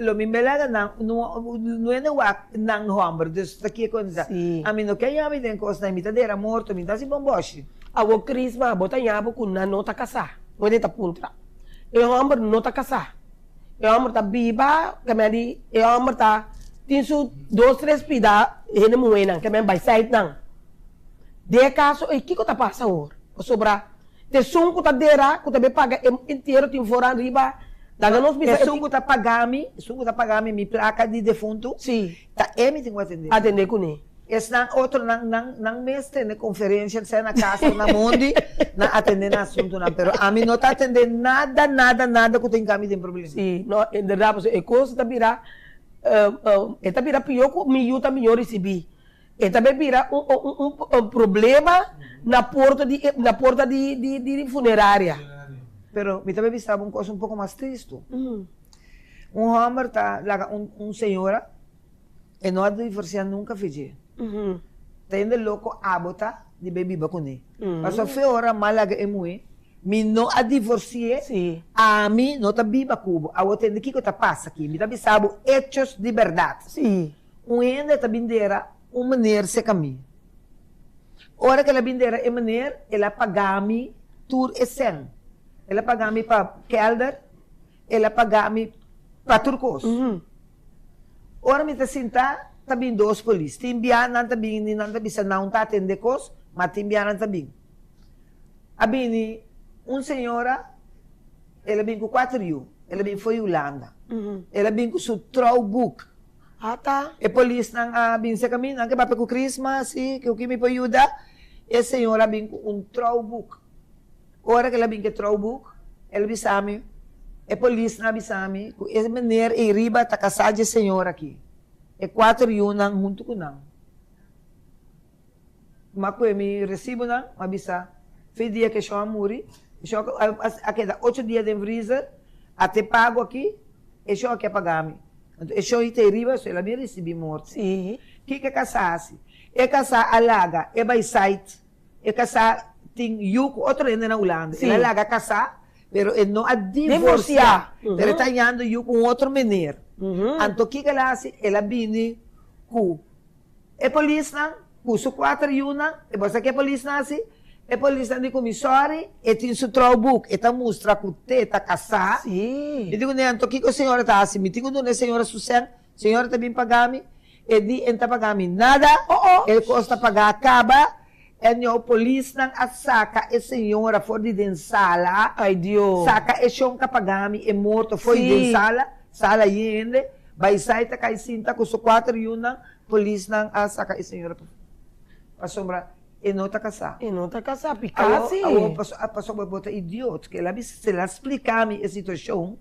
lo mimbelaga nang no é wak nang hombre, dus aqui coisa. A mim não quer ir den cosnai, mita dera morto, mita se bomboshi. A o Crisma bota nhabo com na nota casar. Pode tá puntra. E o homem não tá casar. O homem está viva, que me diz, o homem está, tem su 2-3 pida, ele não que me vai sair não. De caso, o que está passando agora? Sobra, te sunco tá dera, que também paga inteiro, tem fora arriba, daga nos bisa. Sunco tá pagami, mi placa de defunto. Sim. Tá tem que atender. Atender com ele. Esse outro não mestre na conferência, na casa, na mundi, na atender na assunto, não. Pero a mim não está atendendo nada que tem caminho de problema. Sim, não, em verdade, é coisa tá virar, tá virar pior que miúdo tá melhor receber. É também virar um problema na porta de funerária. Pero me também estava uma coisa um pouco mais triste. Homem tá lá senhora e não há de divorciar nunca fez. Tende louco abota de baby bacune. Passou foi hora malaga e mui. Mi não a divorciar. A mim não tá biba cubo. A outra de que tá passa aqui. Me tá bisabo hechos de verdade. Sim. Ainda tá bindeira maneira se caminho. Ora que ela bindeira é maneira, ela pagami tur e sen. Ela pagami para kelder, ela pagami para turcos. Ora me tá sentar também dos polícia. Timbianan também, não bisa não tá atender cos, mas timbianan também. Abini, senhora, ela vem com 4 anos, ela vem foi Holanda. Ela vem com seu troubook. Tá. E polícia não vem se caminho, não que vai para o Christmas, que o que me pode ajudar. E a senhora vem com troubook. Ora que ela vem com troubook, ela bisame, e polícia não bisame, essa maneira e riba tá casada a senhora aqui. E 4 anos junto com não. Mas quando me recibo não, avisa, foi dia que eu morri, Isso aqui dá 8 dias de freezer, até pago aqui, isso aqui é pagar-me. Então, isso aí te riba, isso ela me recebi morto. Sim. Que é caçar-se? É caçar alaga, é by site, é caçar, tem yuko, outro ainda na Holanda. Sim. Ela alaga caçar, pero ele não a divorciar. Pero está ganhando yuko com outro menino. Então, que ela faz? Ela vem com a polícia, com os 4 yuna, e você que a polícia nasce, a polícia de comissório, e tem seu trabalho, e está mostra que você está casado. Sim. E digo, então, o que a senhora está fazendo? Me digo, a senhora Susan, a senhora está bem pagando, e diz, não está pagando nada, ele custa pagar, acaba, e a polícia a saca a senhora fora de sala, Ai, Deus. saca a chonca pagando, é morto, foi de sala ainda, vai sair, tá cai cinta, com os 4 yuna, polícia a saca a senhora para sombra, e não está casada. E não está casado, picasse. A pessoa bota idiota, que ela se ela explicar-me a situação,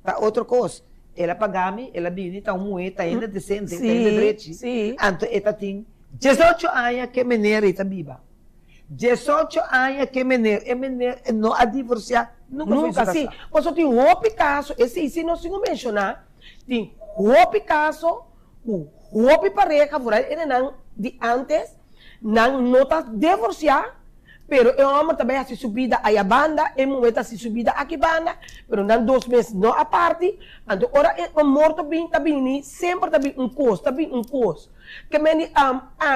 tá outra coisa. Ela pagar-me, ela vem, está moeda, ainda decente, ainda direito. Sim. Então, ela tem 18 anos que menina está viva. 18 anos que menina, não a divorciar, Nunca, sim. Mas tem o Picasso, esse não se mencionar, tem o Picasso, o pareja, ele não, de antes, não está divorciar, pero o homem também ha se subida a banda, e mulher se subida a banda, pero não 2 meses não a parte, então ora o morto bem tá bem, sempre tá bem tá bem um custo. Que meni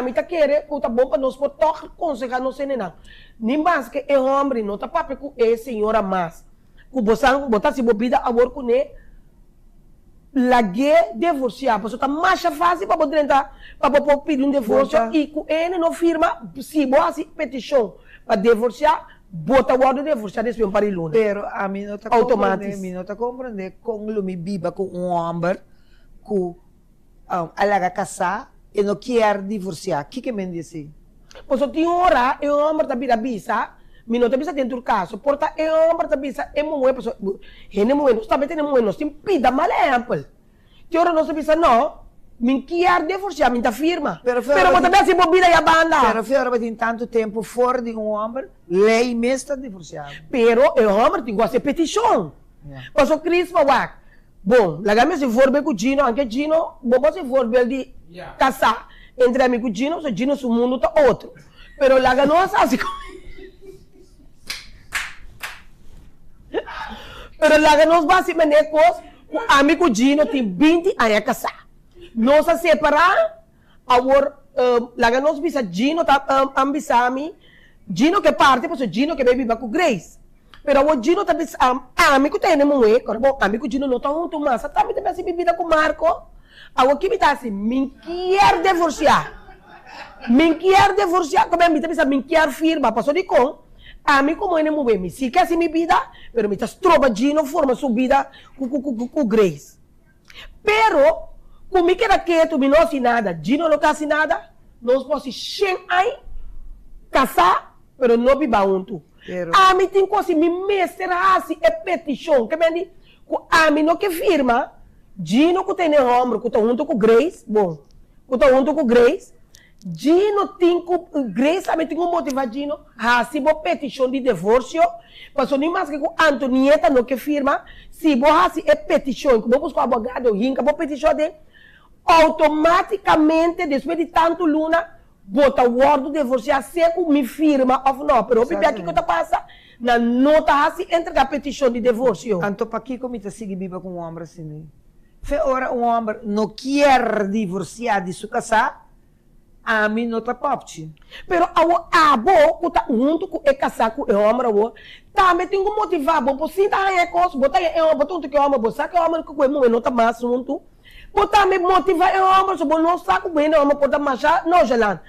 me tá querer, que tá bom para nós por tocar aconselhar não sei não. Nem mais que o homem não tá papo com a senhora mais. Que você botar se bobida a work com ele, laguei divorciar, porque está mais fácil para poder entrar, para poder pedir um divórcio, e com ele não firma, se você petição para divorciar, bota o ordem de divorciar depois para ele. Pero a mim não está compreendendo como eu me viva com um homem que ela casar e não quer divorciar. O que me diz? Pois tem hora, o homem está vira bisa, me não está bisa dentro do caso, porta o homem está bisa, é muito bom, ele muito, está bem, muito, nós tem pida mal exemplo. Tem hora nós bisa não, me quer divorciar, me está firma, pero também se bobida e a banda. Pero fora tem tanto tempo fora de um homem, lei mesmo está divorciado. Pero o homem tem que fazer petição. Pois o Cris Mawak, bom, lagame se for bem com o Gino, anche Gino, bom se for bem de casar entre amigo Gino, se Gino su mundo tá outro. Pero laga não assim. Pero laga nós basicamente coisa, o amigo Gino tem 20 anos a casar. Nós a separar, agora laga nós bisa Gino tá ambisami, Gino que parte, pois Gino que bebe com Grace. Pero o Gino também, amigo tem muito, amigo Gino não tá muito mais, também tem assim bebida com Marco. Agora que me tá assim, me quer divorciar. Me quer divorciar, como me tá pensando, me quer firma, passou de com. Amigo como ele muito bem, me se quer assim minha vida, pero me tá tropa Gino forma sua vida com Grace. Pero, como que era quieto, me não assim nada, Gino não tá assim nada, nós podemos sem aí, casar, pero não viva junto. A mim tem coisa, me mestre assim, é petição, que me diz, a mim não que firma, Gino que tem no ombro, que está junto com Grace, bom, que está junto com Grace, Gino tem com Grace, também tem que motivar Gino, se boa petição de divórcio, mas nem mais que com Antonieta não que firma, se boa é petição, que vou buscar o abogado, rinca, boa petição de, automaticamente, depois de tanto luna, bota o ordem de divorciar, se me firma ou não, pero o que está passa, na nota assim, entrega a petição de divórcio. Então, para que como está seguir viva com um homem assim? Foi hora um homem não quer divorciar de sua casa, a mim não está popte. Pero a abo, que está junto com o casar com o homem, também tem que motivar, bom, por sim, tá aí coisa, botar junto com o homem, botar que o homem com o homem não está mais junto, botar me motivar o homem, se não saco bem, o homem pode marchar, não, gelando.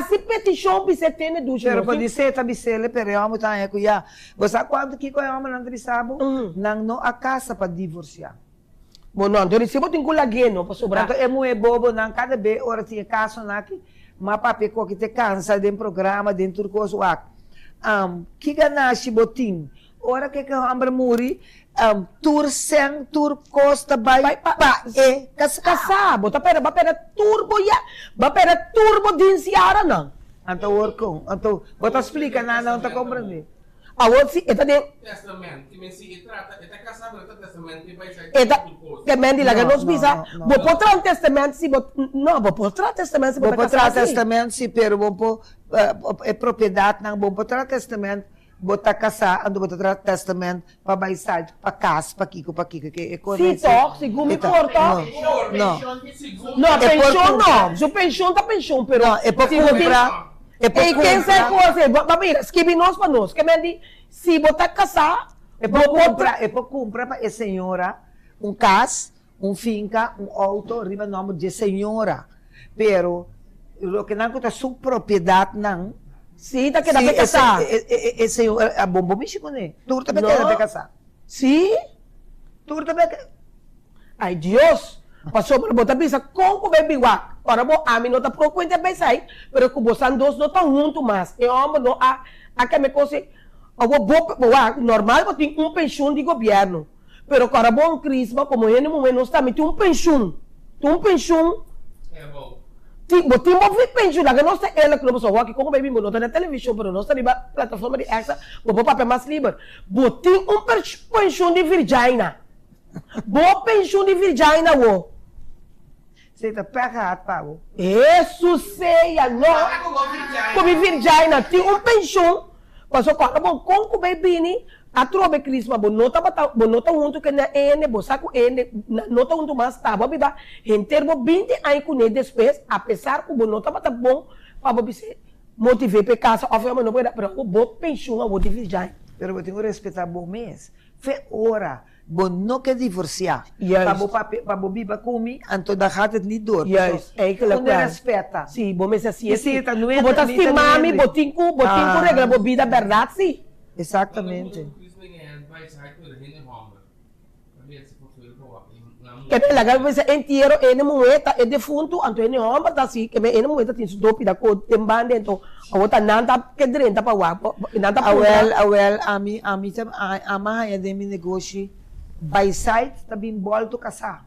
Se petição, você tem duas. Pero pode ser, tá bicele, pero o homem está aí com já. Você quanto que o homem não trisabo, não a casa para divorciar. Bom, não, então recebo tem que laguer, não, para sobrar. Então, é muito bobo, não, cada vez, hora tinha caso, aqui, mas papai, que te cansa de programa, dentro do coisa, que ganache botim, hora que o homem morre, tur sen, tur costa, vai, casar, bota pera turbo, turbo din siara, não. Então, então, bota explica, não está compreendendo. Agora, se eta de Testamento, que me se trata, é casado, é testamento, e vai sair eta que mendi la No, nos no, visa, no, bo potrà un testamento si bo no, bo potrà testamento si bo Bom casar para testamento, sim, pero bom po é propriedade não bom para testamento, botar casar, ando botar testamento para baixar, para casa, para Kiko, que é coisa. Sì, toch, si gumi porta. Não. No, É por pensione compra. no, su pensione da pensione però. Não, é para Si voti- comprar. É para E quem sai comprar. coisa, babira, scrivi nos para nós, que mendi, si botar casar, É bo para potrà comprar para a senhora casa, finca, auto, riba nome de senhora. Pero o que não conta sua propriedade não. Sì, da che da Sim, casar. esse a bomba bicho né. Tu também No. quer casar. Sì? Tu também Ai Dios, passou para botar bisa com o baby wak. Ora bo a mim não tá procurando bem sai, pero que bosan dos não tão junto mais. E homem não a que me cose, o bo wak normal bo tem pensão de governo. Pero para bom crisma como ele não está me tem pensão. Tem pensão. É bom. Botim bo pensão lá que nós tem ela que não só wak como baby não tá na televisão, pero nós tá na plataforma de Exa, bo papel mais livre. Botim pensão de Virginia. Bo pensão de Virginia wo. Você está pegado, Paulo. Isso ceia, não. Como Virginia, tem pensão. Passou com bom com baby a trobe crisma, bo nota junto que na ene, bo saco ene, nota junto mais tá, bo biba, enterbo 20 anos com ele depois, apesar que bo nota bata bom, para bo bise motivar para casa, of não pode, pero bo pensão a bo de Virginia. Pero eu tenho que respeitar bom mês. Foi hora. Bom não quer divorciar. Yes. Para bo biba comigo, então da rata de dor. Yes, é que ela Onde respeita. Sim, bom mês assim, E se tá no bo botar entra, mami, entra. botinho regra, bo vida verdade, sim. Exatamente. Vai sair por aí, Roma. Também se for Que me lagar você inteiro ene moeda é defunto anto ene homem tá assim que me ene moeda tem su dopi da co tem bande então a outra nada que drenta para guapo nada Awel, a mim a maia de meu negócio, by site tá bem volto casar.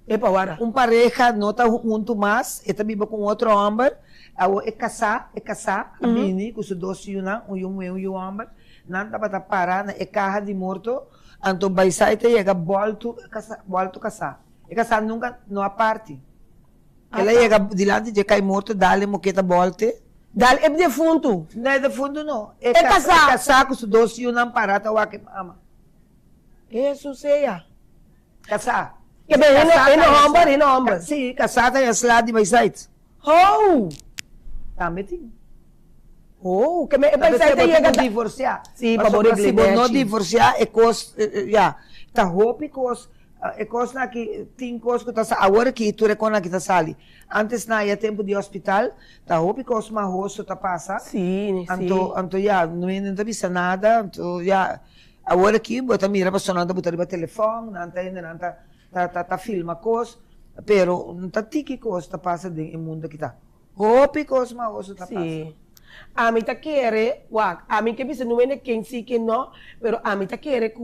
é para agora Pareja não tá junto mais, e também com outro homem, é casar, a mini, com os dois yuna, um homem, não dá para parar, é carro de morto, então by site chega volto casar. E casar nunca não há parte. Ela chega dilante de cai morto, dá-lhe moqueta volte. dal é defunto Não é defunto não. É casar. É casar com os dois yuna parata, o que ama. isso seja Casar. que me ene homem Sim, casada é a slide de by site. oh Também tem. oh que me Mas vai sair chega chega divorciar. Sim, Mas para se poder não divorciar é coisa, já, tá roupa é coisa na que tem coisa que tá agora que tu recona que tá sali. Antes na ia tempo de hospital, tá roupa coisa mais rosto tá passa. sim Anto já não ainda vista nada, anto já agora que bota mira para sonando botar o telefone, não tá ainda não tá filma coisa, pero não tá tiki coisa tá passa de mundo que tá. Roupa coisa mais rosto tá passa. sim a mim tá querer wak a mim que bisa não é quem sim que não pero a mim tá querer que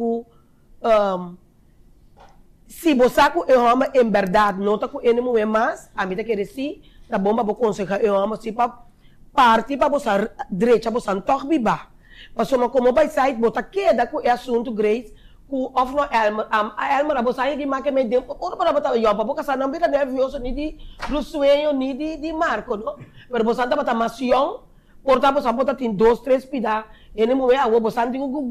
se você é homem em verdade não tá com ele não é mais a mim tá querer sim tá bom para você aconselhar é homem se para parte para você direita você não toca biba mas como vai sair botar queda com o assunto Grace ku of no Elmer abo saya di make medem ora para botar eu para casa não fica nervioso ni do sueño ni de Marco no pero você anda botar macião porta você bota tem 2, 3 pida ele não é a você tem que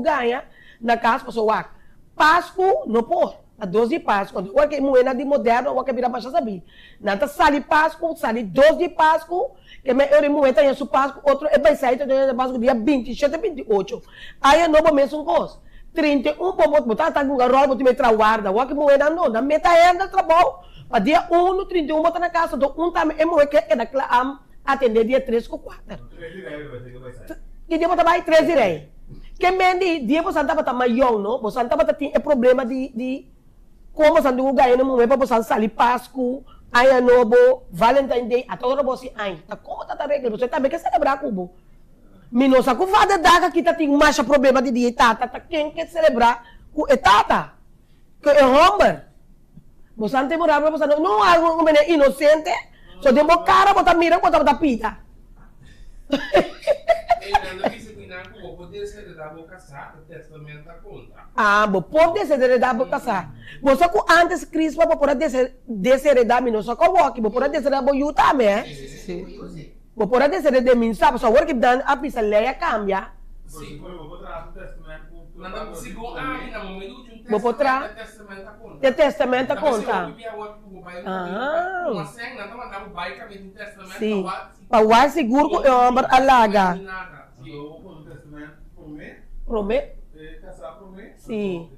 ganha na casa você wak Páscoa não pô a 12 de Páscoa o que moeda de moderno o que vira para saber nada sali Páscoa sali 12 de Páscoa que me eu moeda em su Páscoa outro é vai sair de Páscoa dia 27 28 aí é novo mês coisa 31 por botar tá com garol botar metra guarda o que moeda não da meta ainda trabalho para dia 1 31 botar na casa do também é moeda que é daquela atender dia 3 com 4 que dia botar vai 3 direi que mendi dia você anda botar maior não você anda botar tem problema de como você anda ganhar no momento para você sair Páscoa aí novo Valentine Day até agora você ai tá como tá regra você também quer celebrar com Minosa ku fada daga kita ting masha problema di tata ta quem quer celebrar ku etata que é homem bosante morava bosante não algo como é inocente só demo cara botar mira botar pita não vou poder ser da boca casada, testamento conta. Ah, vou poder desheredar para casar. Você que antes Cristo vai poder desheredar, não só que eu vou poder desheredar para eu também. Sim. Vou poder desheredar, não sabe? Só que dan a pista leia cambia. Sim, vou trazer o testamento. Não, segundo ainda, Vou botar testamento conta. de testamento conta. Sim. Para o seguro que o homem alaga. Promete? Sim.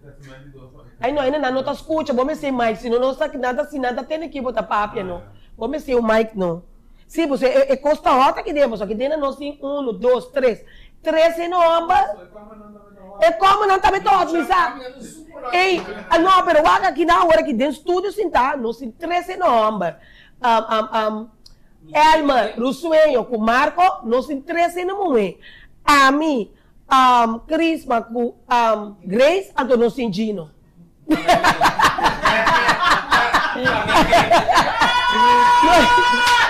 Aí não, ainda não está escuta, vamos ser Mike, se não está nada tem que botar papel, não. Vamos ser o Mike, não. Sim, você custa rota que demos, só que dentro nós tem 1, 2, 3. 13 nomes. É como não está metendo, me sabe? Ei, não, pero aqui na hora que dentro estúdio sentar, nós tem 13 nomes. Elmer, Rusuenho, com Marco, nós tem 13 nomes. A mim, Crisma, com Grace, então nós tem Gino.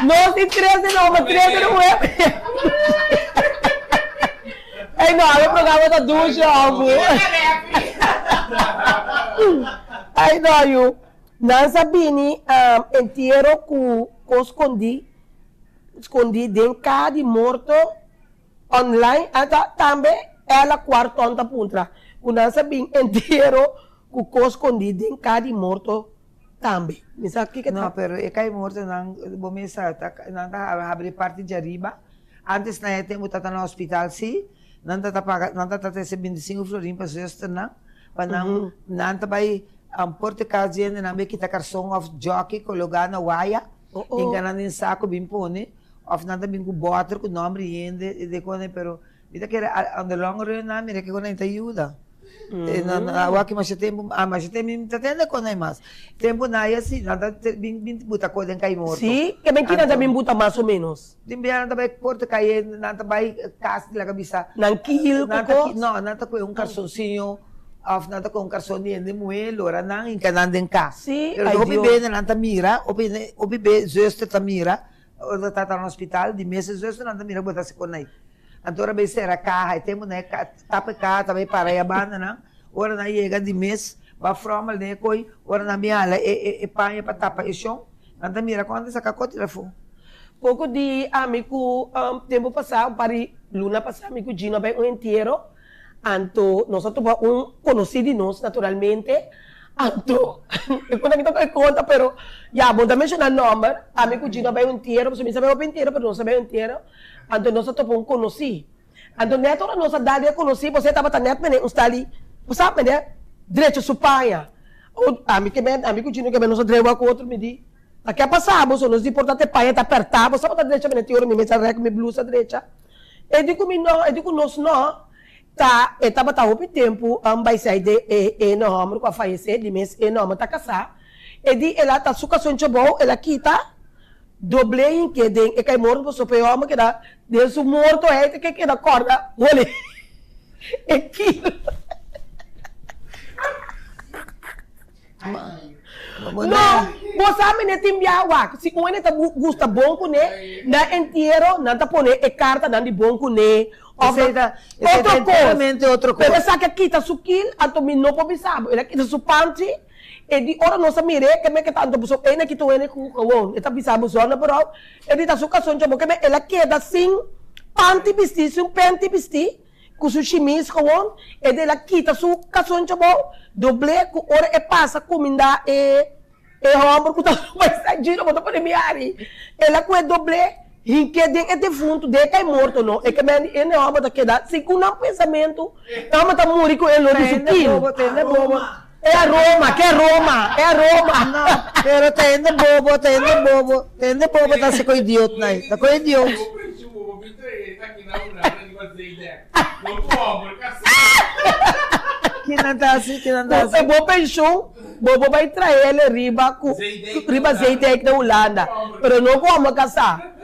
Nós tem 13 nomes, 13 nomes. Ei, não, o programa tá do jogo. Aí, não, eu não sabia, inteiro com escondi dentro cada morto online, também ela quarta ponta. Eu não sabia, inteiro com escondi dentro cada morto também. Não, pero é cai morto, não, vou me sair, não tá abrir parte de arriba. Antes, na época, eu estava no hospital, sim. Não está recebendo 25 florim para justo, não. Não está vai porte casa não vai quitar carção of jockey colocar na waia, enganando em saco bem pone, of nada bem com botar com nome e de quando pero vida que on the long run na mira que quando está ajuda. Na waki mas tempo tá tendo quando é mais. Tempo na aí assim, nada bem buta coisa em cai morto. Sim, que bem que nada bem buta mais ou menos. Dimbiar nada vai porte cai, nada vai casa de la cabeça. Não quilo, não, nada com carçãozinho. Of nada com carçãozinho de moelo, ora não encanando em cá. Sim, o bebê nada mira, o bebê justo tá mira, o tá no hospital, de meses justo nada mira botar se conai. Então, vai ser a carro, e temos, né, tapa cá, também para a banda, né? Ora, na chega de mês, vai formal, né, coi, ora, na minha ala, panha para tapa e chão, anda mira, quando essa cacô telefone. Pouco de amigo, tempo passado, para luna passada, amigo Gino, vai inteiro, anto, nós temos conhecido de nós, naturalmente, anto, eu quando eu conta, pero, já, vou mencionar o nome, amigo Gino, vai inteiro, você me sabe o inteiro, pero não sabe o inteiro, anto, nós temos conhecido. Anto, neto, nós dali conheci, você estava neto, né, ali, você sabe, né, direito supanha. Amigo Gino, que nós dreva com outro, me diz, aqui é passado, nós importante panha, tá apertado, você está direito, né, teoro, me mete a rec, me blusa direita. Eu digo, nós não, tá, estava o tempo, vai sair de não, com a falecer, de mês, não, tá casar. E di, ela tá suca soncho bom, ela quita, doble em que den, e cai morto, você pega homem que dá, de su morto é que dá corda, olha, é aquilo. Não, você sabe, né, tem biawa, se o ene tá gusta bom com né, na inteiro, não tá pone e carta, não de bom com né, outra coisa. Mas sabe que aqui tá suquil, ato mi não pode saber, ele aqui tá supanti, e di ora não sabe que me que tanto busco, ene que tu ene com o eta bisabo zona pero, ele tá suca sonja porque ela queda assim, panti bisti, penti bisti, com su chemise com o, e ela quita suca sonja bom, doble com ora e passa comida e homem que tá vai sair giro, botar para me ari, ela com doble que é defunto, de que é morto, não? É que ele é homem da queda, segundo um pensamento, homem tá morrendo com ele, tem bobo. É a Roma, que é Roma, é a Roma. Não, pero tem bobo, tá se com idiota, né? Tá com idiota. Que não tá assim. É bom pensão, bobo vai trazer ele riba Zeidek da Holanda, pero não como casar.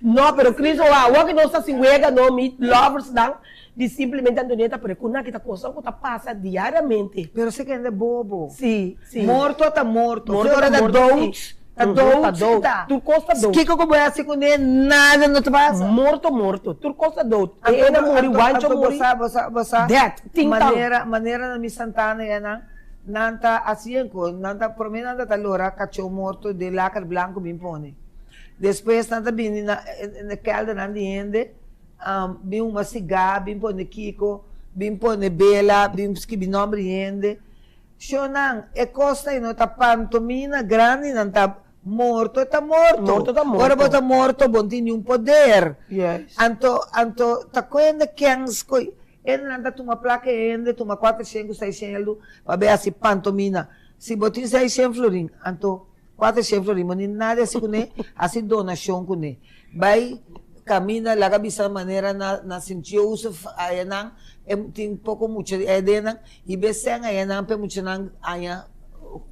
Não, pero Cristo, o que nós está se huega, não, me lovers, não, de simplesmente Antonieta, pero com aquela coisa que passa diariamente. Pero você que é bobo. Sim. Morto tá morto. Morto tá dout. Tá doido, Tu costa doido. Que eu converso com ele, nada não te passa. Morto. Tu costa doido. Ele morre, wancho morre. Você, Death, tinta. maneira na minha Santana é nanta assim, nanta por mim nanta talora cachorro morto de lacre branco bem pone. Depois nanta bem na calda na diende, bem uma cigarra, bem pone Kiko, bem pone Bela, bem que bem nome diende. Shonan, é costa e não tá pantomina grande, não tá morto, tá morto. Morto, tá morto. Ora bota morto, bom tem um poder. Yes. Anto, tá coenda quens coi. Ele não tá uma placa ainda, toma 400, 600, para ver assim pantomina. Se botin 600 florin, anto 400 florin, mas nada assim com ele, assim donação com ele. Vai camina lá cabeça maneira na sentiu uso aí não, tem pouco muito é dena e besen aí não pe muito não aí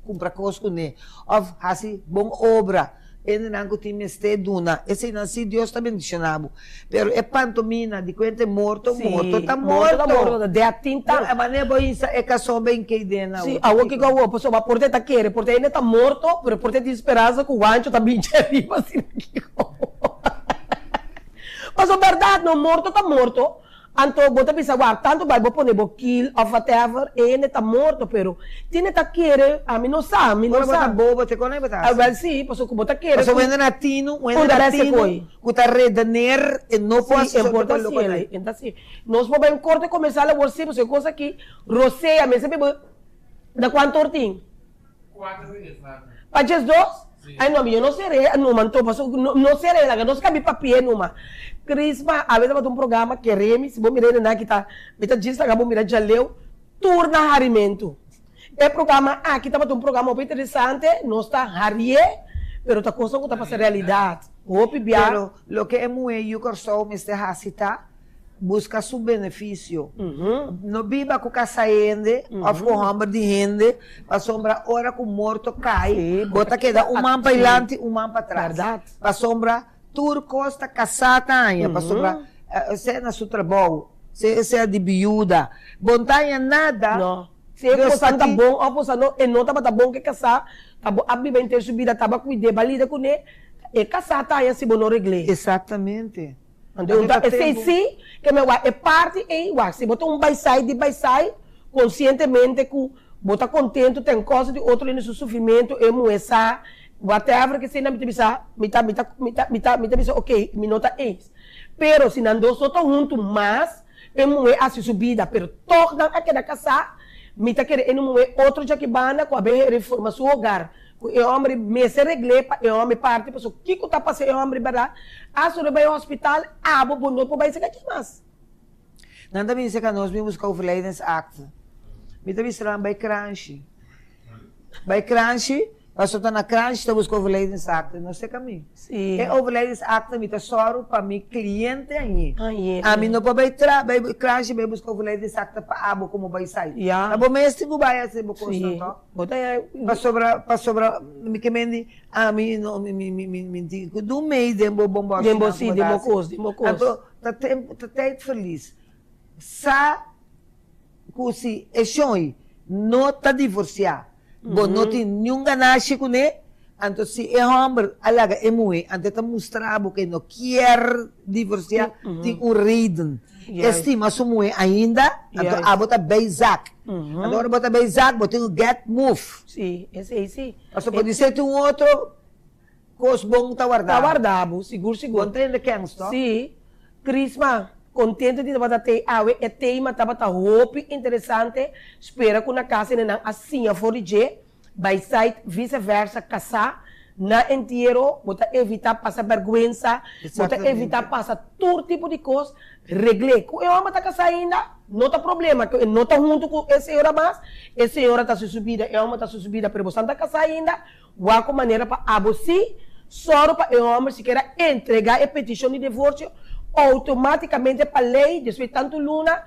compra coisa com ele. Of assim bom obra. Ele não que tem este duna, esse não se Deus está bendicionado. Pero é pantomina de quente morto, tá morto. De atinta. A maneira boa isso é que só bem que dena. Sim, a o que eu posso mas por tá querer, porque ele tá morto, pero por ter esperança que o ancho tá bem arriba assim. Mas a verdade, não morto tá morto. Anto bota pensar, tanto vai poner kill of whatever, ele tá morto, pero tiene tá querer, a mim não sabe, Agora bota bobo, te conhece Ah, well, sim, posso que bota querer. Mas o latino, que tá redener e não pode ser importa sim, então sim. Nós vamos um corte comercial a você, você coisa aqui, rosé, a mim sempre da quanto ortim? 4 minutos. Para just 2? Ai, não, eu não serei, não, não serei, não cabe papel, não. Crisma, a vezes vai um programa que remi, se vou mirar na que tá, diz que vou mirar já leu, turna harimento. É programa, aqui tá um programa muito interessante, não está harie, pero tá coisa que tá para realidade. Pero lo que é muito eu corso me está hasita, busca seu benefício. Não viva com caçaende, ou com hambre de rende, para sombra hora com morto cai, bota que dá man para adiante, man para trás. Para sombra tur costa caçata ainda, para sombra se é na seu trabalho, se é de viúva, montanha nada. Não. Se é coisa tá bom, ou coisa não tá bom que caçar, tá bom, a vida inteira subida, tá bom cuidar, balida com ele, é caçata ainda se bom não regle. Exatamente. Então, sim, que é parte e se botar um by-side, conscientemente que botar contente, tem coisa de outro no seu sofrimento, é moça, whatever que seja, me tá ok, me nota isso. Pero se não dois outros juntos, mas é moça a sua subida, pero torna aquela casa, me tá querendo outro já que bana com a reforma seu hogar. O homem me se regle, o homem parte, o que está passando, o homem para a senhora vai ao hospital, vou não vai ser aqui mais. Nada me diz que nós vimos com o Verleidens Act. Me está vendo vai crunch. Vai crunch, passou na crunch, estamos com o Verleidens Act, não sei caminho. Sim. É o Verleidens Act, me está soro para meu cliente aí. A mim não pode vai crunch, vai buscar o Verleidens Act para abo como vai sair. A bom mês que vai ser bom coisa, para sobra me que mendi a mim não me digo do meio de bom dembo sim dembo coisa então tá feliz sa cusi é sonho não tá divorciar bom não tem nenhum ganância com ele então se é homem alaga é mulher então tá mostrando que não quer divorciar tem reason estima sua mulher ainda então a bota beizac agora bota beizac bota get move sim esse você pode ser um outro coisa bom tá guardado seguro entende quem está sim Crisma contente de estar até é tema tá roupa interessante espera que na casa não assim a forige by side vice-versa casar na inteiro bota evitar passar vergonha bota evitar passar todo tipo de coisa regle que eu amo tá casar ainda não tá problema que não tá junto com essa senhora mas essa senhora tá se subida eu amo tá se subida pero você tá casar ainda com maneira para aboci só para eu amo se quer entregar a petição de divórcio automaticamente para a lei, depois tanto luna,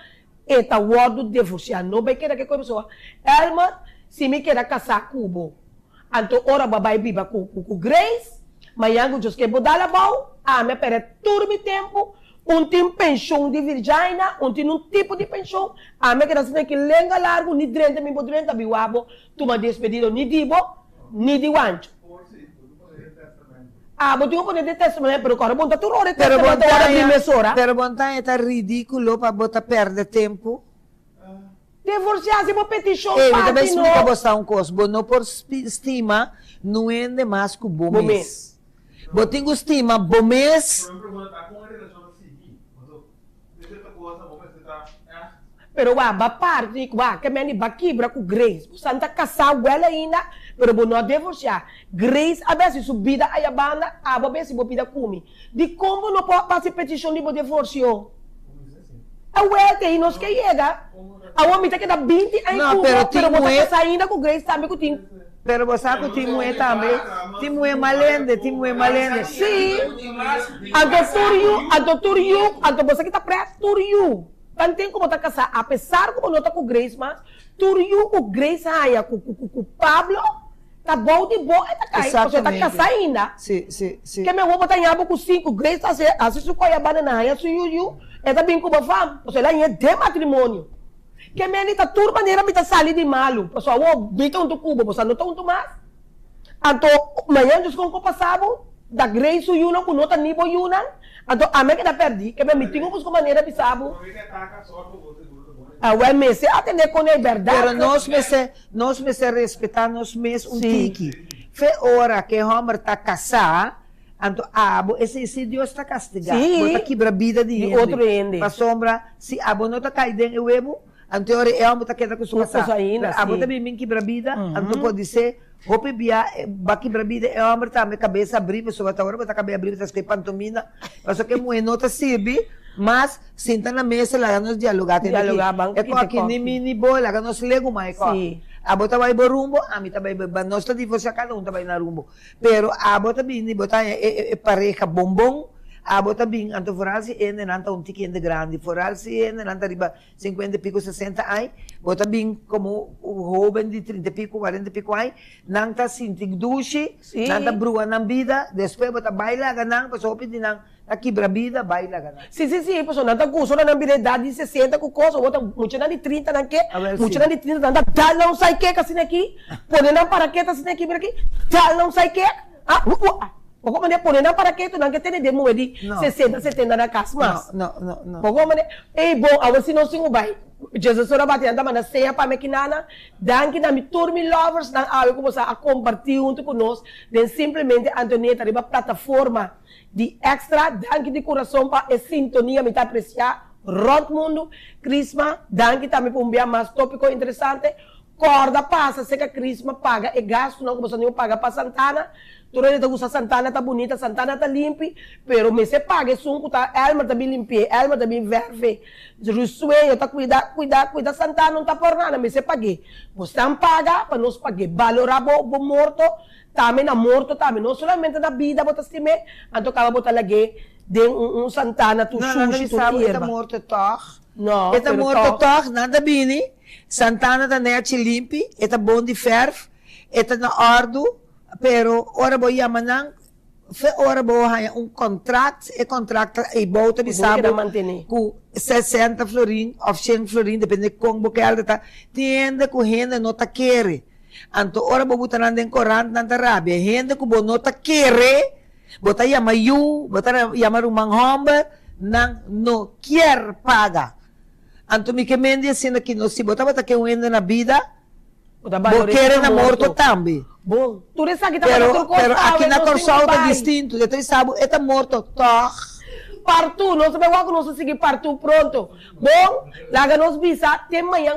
está o ordo de divorciar. Não vai querer que a pessoa, Elma, se me quer casar com o então, ora, vai viver com Grace, mas eu just quero dar a mão, me perde todo o tempo, tem pensão de Virginia, tem um tipo de pensão, me quer dizer que lenga largo, ni drente, mi podrenta, biwabo, tu me despedido, ni dibo, ni de wancho. Abo tinha poder de testamento, pero agora bonta tu rode Pero testamento hora primesora. Pero montanha tá ridículo para botar perder tempo. Divorciar se por petição Ele também parte explica no. você um coisa. Bom, não por estima, não é de mais que bom Bom mês. Bom, tenho estima, bom mês. Pero ba parte, que meni ba quebra com Grace. Santa casar ela ainda, pero bo não divorciar. Grace a vezes subida aí a banda, a vezes bo pida come. De como não pode passar petição de divórcio. A ué tem nós que chega. A homem tá que dá 20 aí Não, Cuba, pero pero bo tem casar ainda com Grace também com tim. Pero você sabe que o Timo é também. Timo é malende, Timo é malende. Sim. A doutor Yu, você que tá preto, doutor Yu. Tem como tá casar, apesar como não tá com Grace, mas Turiu com Grace aí, com Pablo, tá bom de boa, tá caindo, você tá casar ainda. Sim. Que meu avô tá em abo com 5, Grace tá assim, se coia banana aí, se Yu, é também como fam, você lá é de matrimônio. Que meu tá tudo maneira me tá sair de malo, pessoal, o bita um cubo, você não tá um mais. Então, manhã dos com passado, da Grace Yu não com nota nível Yu não. Então, a minha que tá perdi, que me tinha com maneira de sabo. Well, me se atender com a verdade. Pero nós me se respeitar nós mesmos um tiki. Fe hora que o homem tá casado, então abo esse Deus está castigado. Bota quebra vida de outro ende. Para sombra, se abo não tá caindo em webo, então hora é homem tá queda com sua casa. Abo também me quebra vida, então pode ser Hope bia baki brabida é homem tá minha cabeça abrir, pessoa tá agora tá cabeça abrir, tá escrevendo pantomina, mas que muito nota sirve, mas senta na mesa lá nos dialogar, é com aqui nem mini boy, lá nos lego mais com. Abo tá vai rumbo, a mim tá vai nós tá divorciar cada um tá vai na rumbo, pero abo tá bem, botar é pareja bombom. Abo também, anto foralsi ene nanta um tiquinho de grande, foralsi ene nanta riba 50 e pico, 60 ai, bota bem como o jovem de 30 e pico, 40 e pico ai, nanta sintig dushi, nanta brua na vida, depois bota baila ganang, pasó pedi nang aquibra vida, baila ganang. Sim, pessoal, nanta curso na habilidade de 60 com coisa, bota muito na de 30 não que, muito na de 30 nanta tal não sai que assim aqui, pode não para que assim aqui, tal não sai que, Pokok mana pun nak para kita nak kita ni demo di 60 70 na casa mas. Não. Pokok mana bom awas sino singo bai. Jesus ora bati anda mana seya pa mekinana dan kita mi turmi lovers dan awe como sa a compartir junto conosco dan simplesmente Antonieta riba plataforma de extra dan que de coração pa é sintonia me tá apreciar rond mundo Crisma dan kita me pumbia mais tópico interessante corda passa se que Crisma paga e gasto não como sa nenhum paga para Santana. Tu não está Santana tá bonita, Santana tá limpa, pero me se paga sunco tá, Elma tá bem limpa, Elma tá bem verde, Rusueio tá cuidar Santana não tá por nada, me se pague. Você não paga para nós pagar, valorar o morto, também na morto também, não somente na vida botar estime, então acaba botar lagi de Santana tu sushi tu erva. Está morto toch? Não. Está morto toch, nada bini. Santana tá net limpa, está bom de ferro, está na ordo. Pero ora bo yamanang ora bo haya contrato e bota de sabo com 60 florin of 100 florin depende com bo que ela tá tiende com renda não tá querer anto ora bo botar nanden corante nanda rabia renda com bo não tá querer bota yama you bota yama rumang homba nang no quer paga anto mi que mende assim aqui no se bota que renda na vida bo querer na morto também. Bom, tu não sabe que pero aqui na Corsol é distinto, de três sabe, é morto, toh. Partu, não sabe o que nós seguir partu pronto. Bom, lá nós visa, tem manhã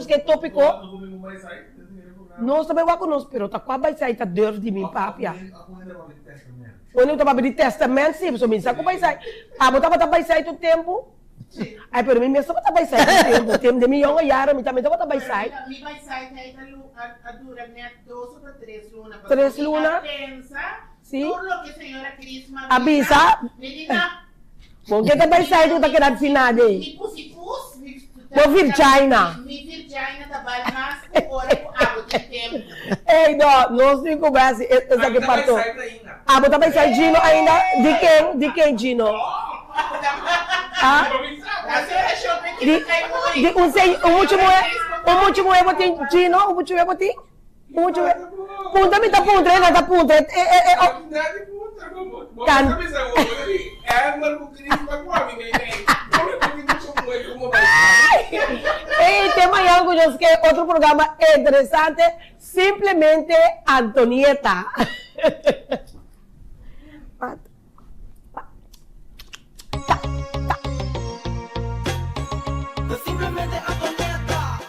que é tópico. Não sabe o que nós, pero tá quase vai sair tá dor de mim, papia. Quando eu tava abrindo testamento, sim, só me sabe vai sair. Ah, botava vai sair todo tempo. Ai, pero mim mesmo vai sair todo tempo de mim eu yara, mim também tava vai sair. Mi vai sair a dura né 2 ou 3 lunas. 3 lunas. Sim. Tudo o que a senhora Crisma avisa. Menina. Bom, que vai sair tu tá querendo assinar aí? Me pus. Vou vir China. Me vir China trabalha mais hora com água de tempo. Ei, não se conversa, essa aqui partou. Ah, você vai sair Gino ainda? De quem Gino? Ah? O último é botin Gino, o último é botin. Punta me tá punta, ela tá punta. Can- Sabi sa ulo, marbukirin pa ko, kami ngayon. Kami pag-ibig sa buhay ko mo ba? tema ya algo que otro programa interesante, simplemente Antonieta. Simplemente Antonieta.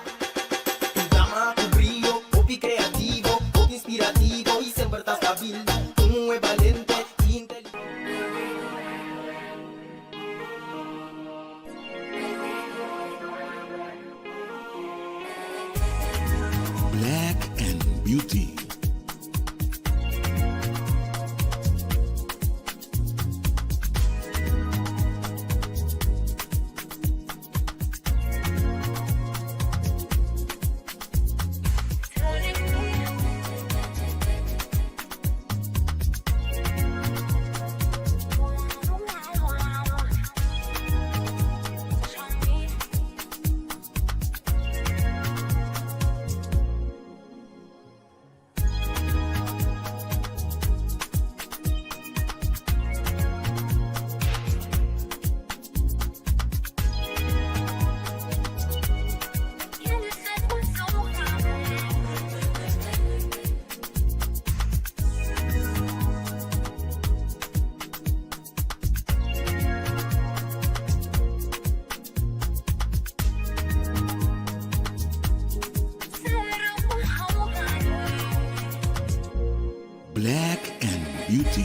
Tu llama, tu brillo, popi creativo, popi inspirativo y siempre estás stabil. Tú es valiente y inteligente. Black and Beauty. Black and Beauty.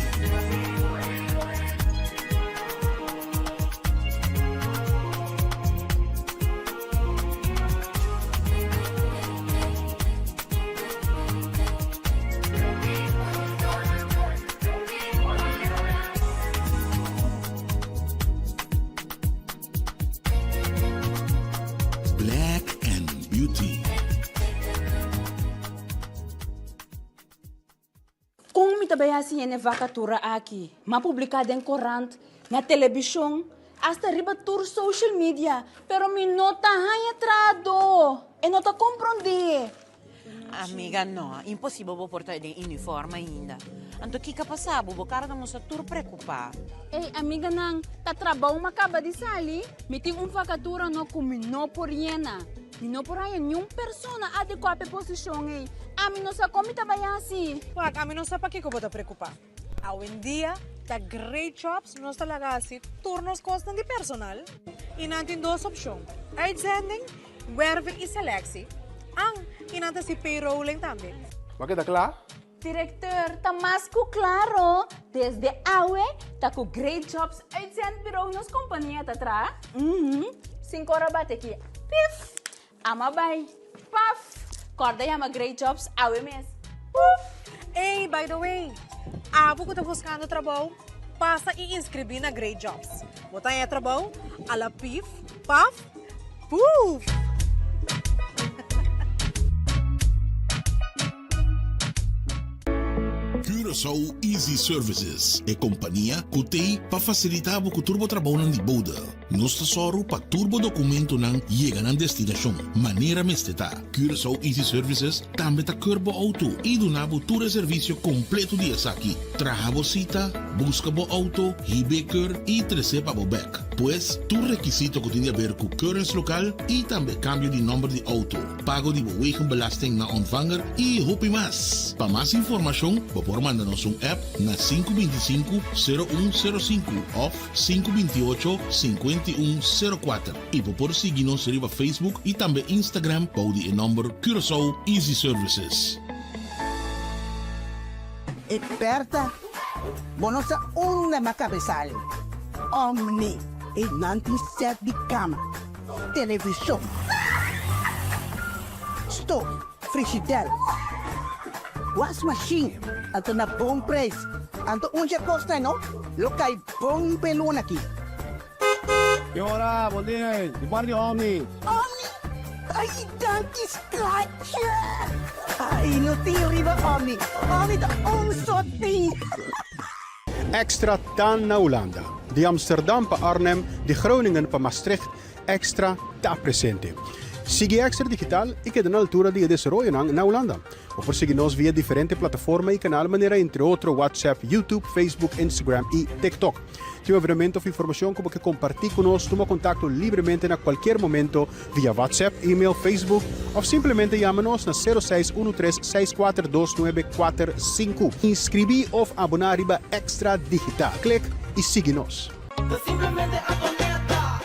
Black and Beauty. Kung mitabayasi yan vakatura aqui, mapublicada em corante, na televisão, hasta riba tour social media, pero mi nota hanya trado, e nota compreende. Amiga, no, impossível vou portar de uniforme ainda. Anto que passar, vou cara da moça tur preocupar. Ei, amiga nang, ta trabalho macaba di sali, miti vakatura no kumino por yena. Não por aí nenhuma pessoa adequada para a posição aí. A mim não sabe como trabalhar-se. Wag, a mim não sabe para que eu vou te preocupar. Hoje em dia, tá great jobs, nós talaga assim, turnos costam de personal. E não tem duas opções. Uitzending, werving e selectie. E não tem si payrolling também. Bakit akla? Diretor, tá mais que claro. Desde awe, tá com great jobs, uitzendbureau nos companhia tá atrás. 5 horas bate aqui. Pif! Amabay, paf! Corda yama great jobs, awe mes. Hey, by the way, abo ko tá buscando trabalho, passa e inscrever na Great Jobs. Botar em trabalho, ala pif, paf, puf! Curaçao Easy Services é companhia que tem para facilitar o turbo trabalho de boda. Nós tesoro para turbo documento não chega na destinação. Maneira mesteta. Curaçao Easy Services também está curbo auto e donava todo o serviço completo de aqui. Traga cita, busca o auto, hibeker e receba o back. Pois, tu requisito que tem a ver com currency local e também cambio de número de auto. Pago de wegenbelasting na ontvanger e hopi mais. Para mais informação, por mandar-nos app na 525-0105 ou 528-5104. E por seguir-nos no Facebook e também Instagram para o número Curaçao Easy Services. Aperta, bonosa una macabezal. Omni, e nanti set de cama. Televisão. Stove, frigidaire. Wash machine, ato na bom preço. Anto unja costa, no? Lokay bom pelon aqui. Yora, bom dia. Di bar di Omni. Omni! Ay, danke scratcher! Ay, no theory ba, Omni? Omni, the onsoting! Extra dan na Hollanda. Die Amsterdam pa Arnhem, die Groningen pa Maastricht. Extra ta presente. Sigue Extra Digital y queda na altura de desarrollo na Holanda. O por seguirnos via diferentes plataformas y canal maneira entre outro WhatsApp, YouTube, Facebook, Instagram e TikTok. Tiene veramente of informação como que compartilhe conosco, toma contato livremente a qualquer momento via WhatsApp, e-mail, Facebook ou simplesmente chama-nos na 0613-642-945. Inscrevi ou abonar riba Extra Digital. Clique e siga-nos. Simplemente Antonieta.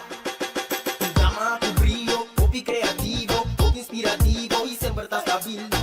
Llama a tu brillo, copy creativo, todo inspirativo y siempre está stabil.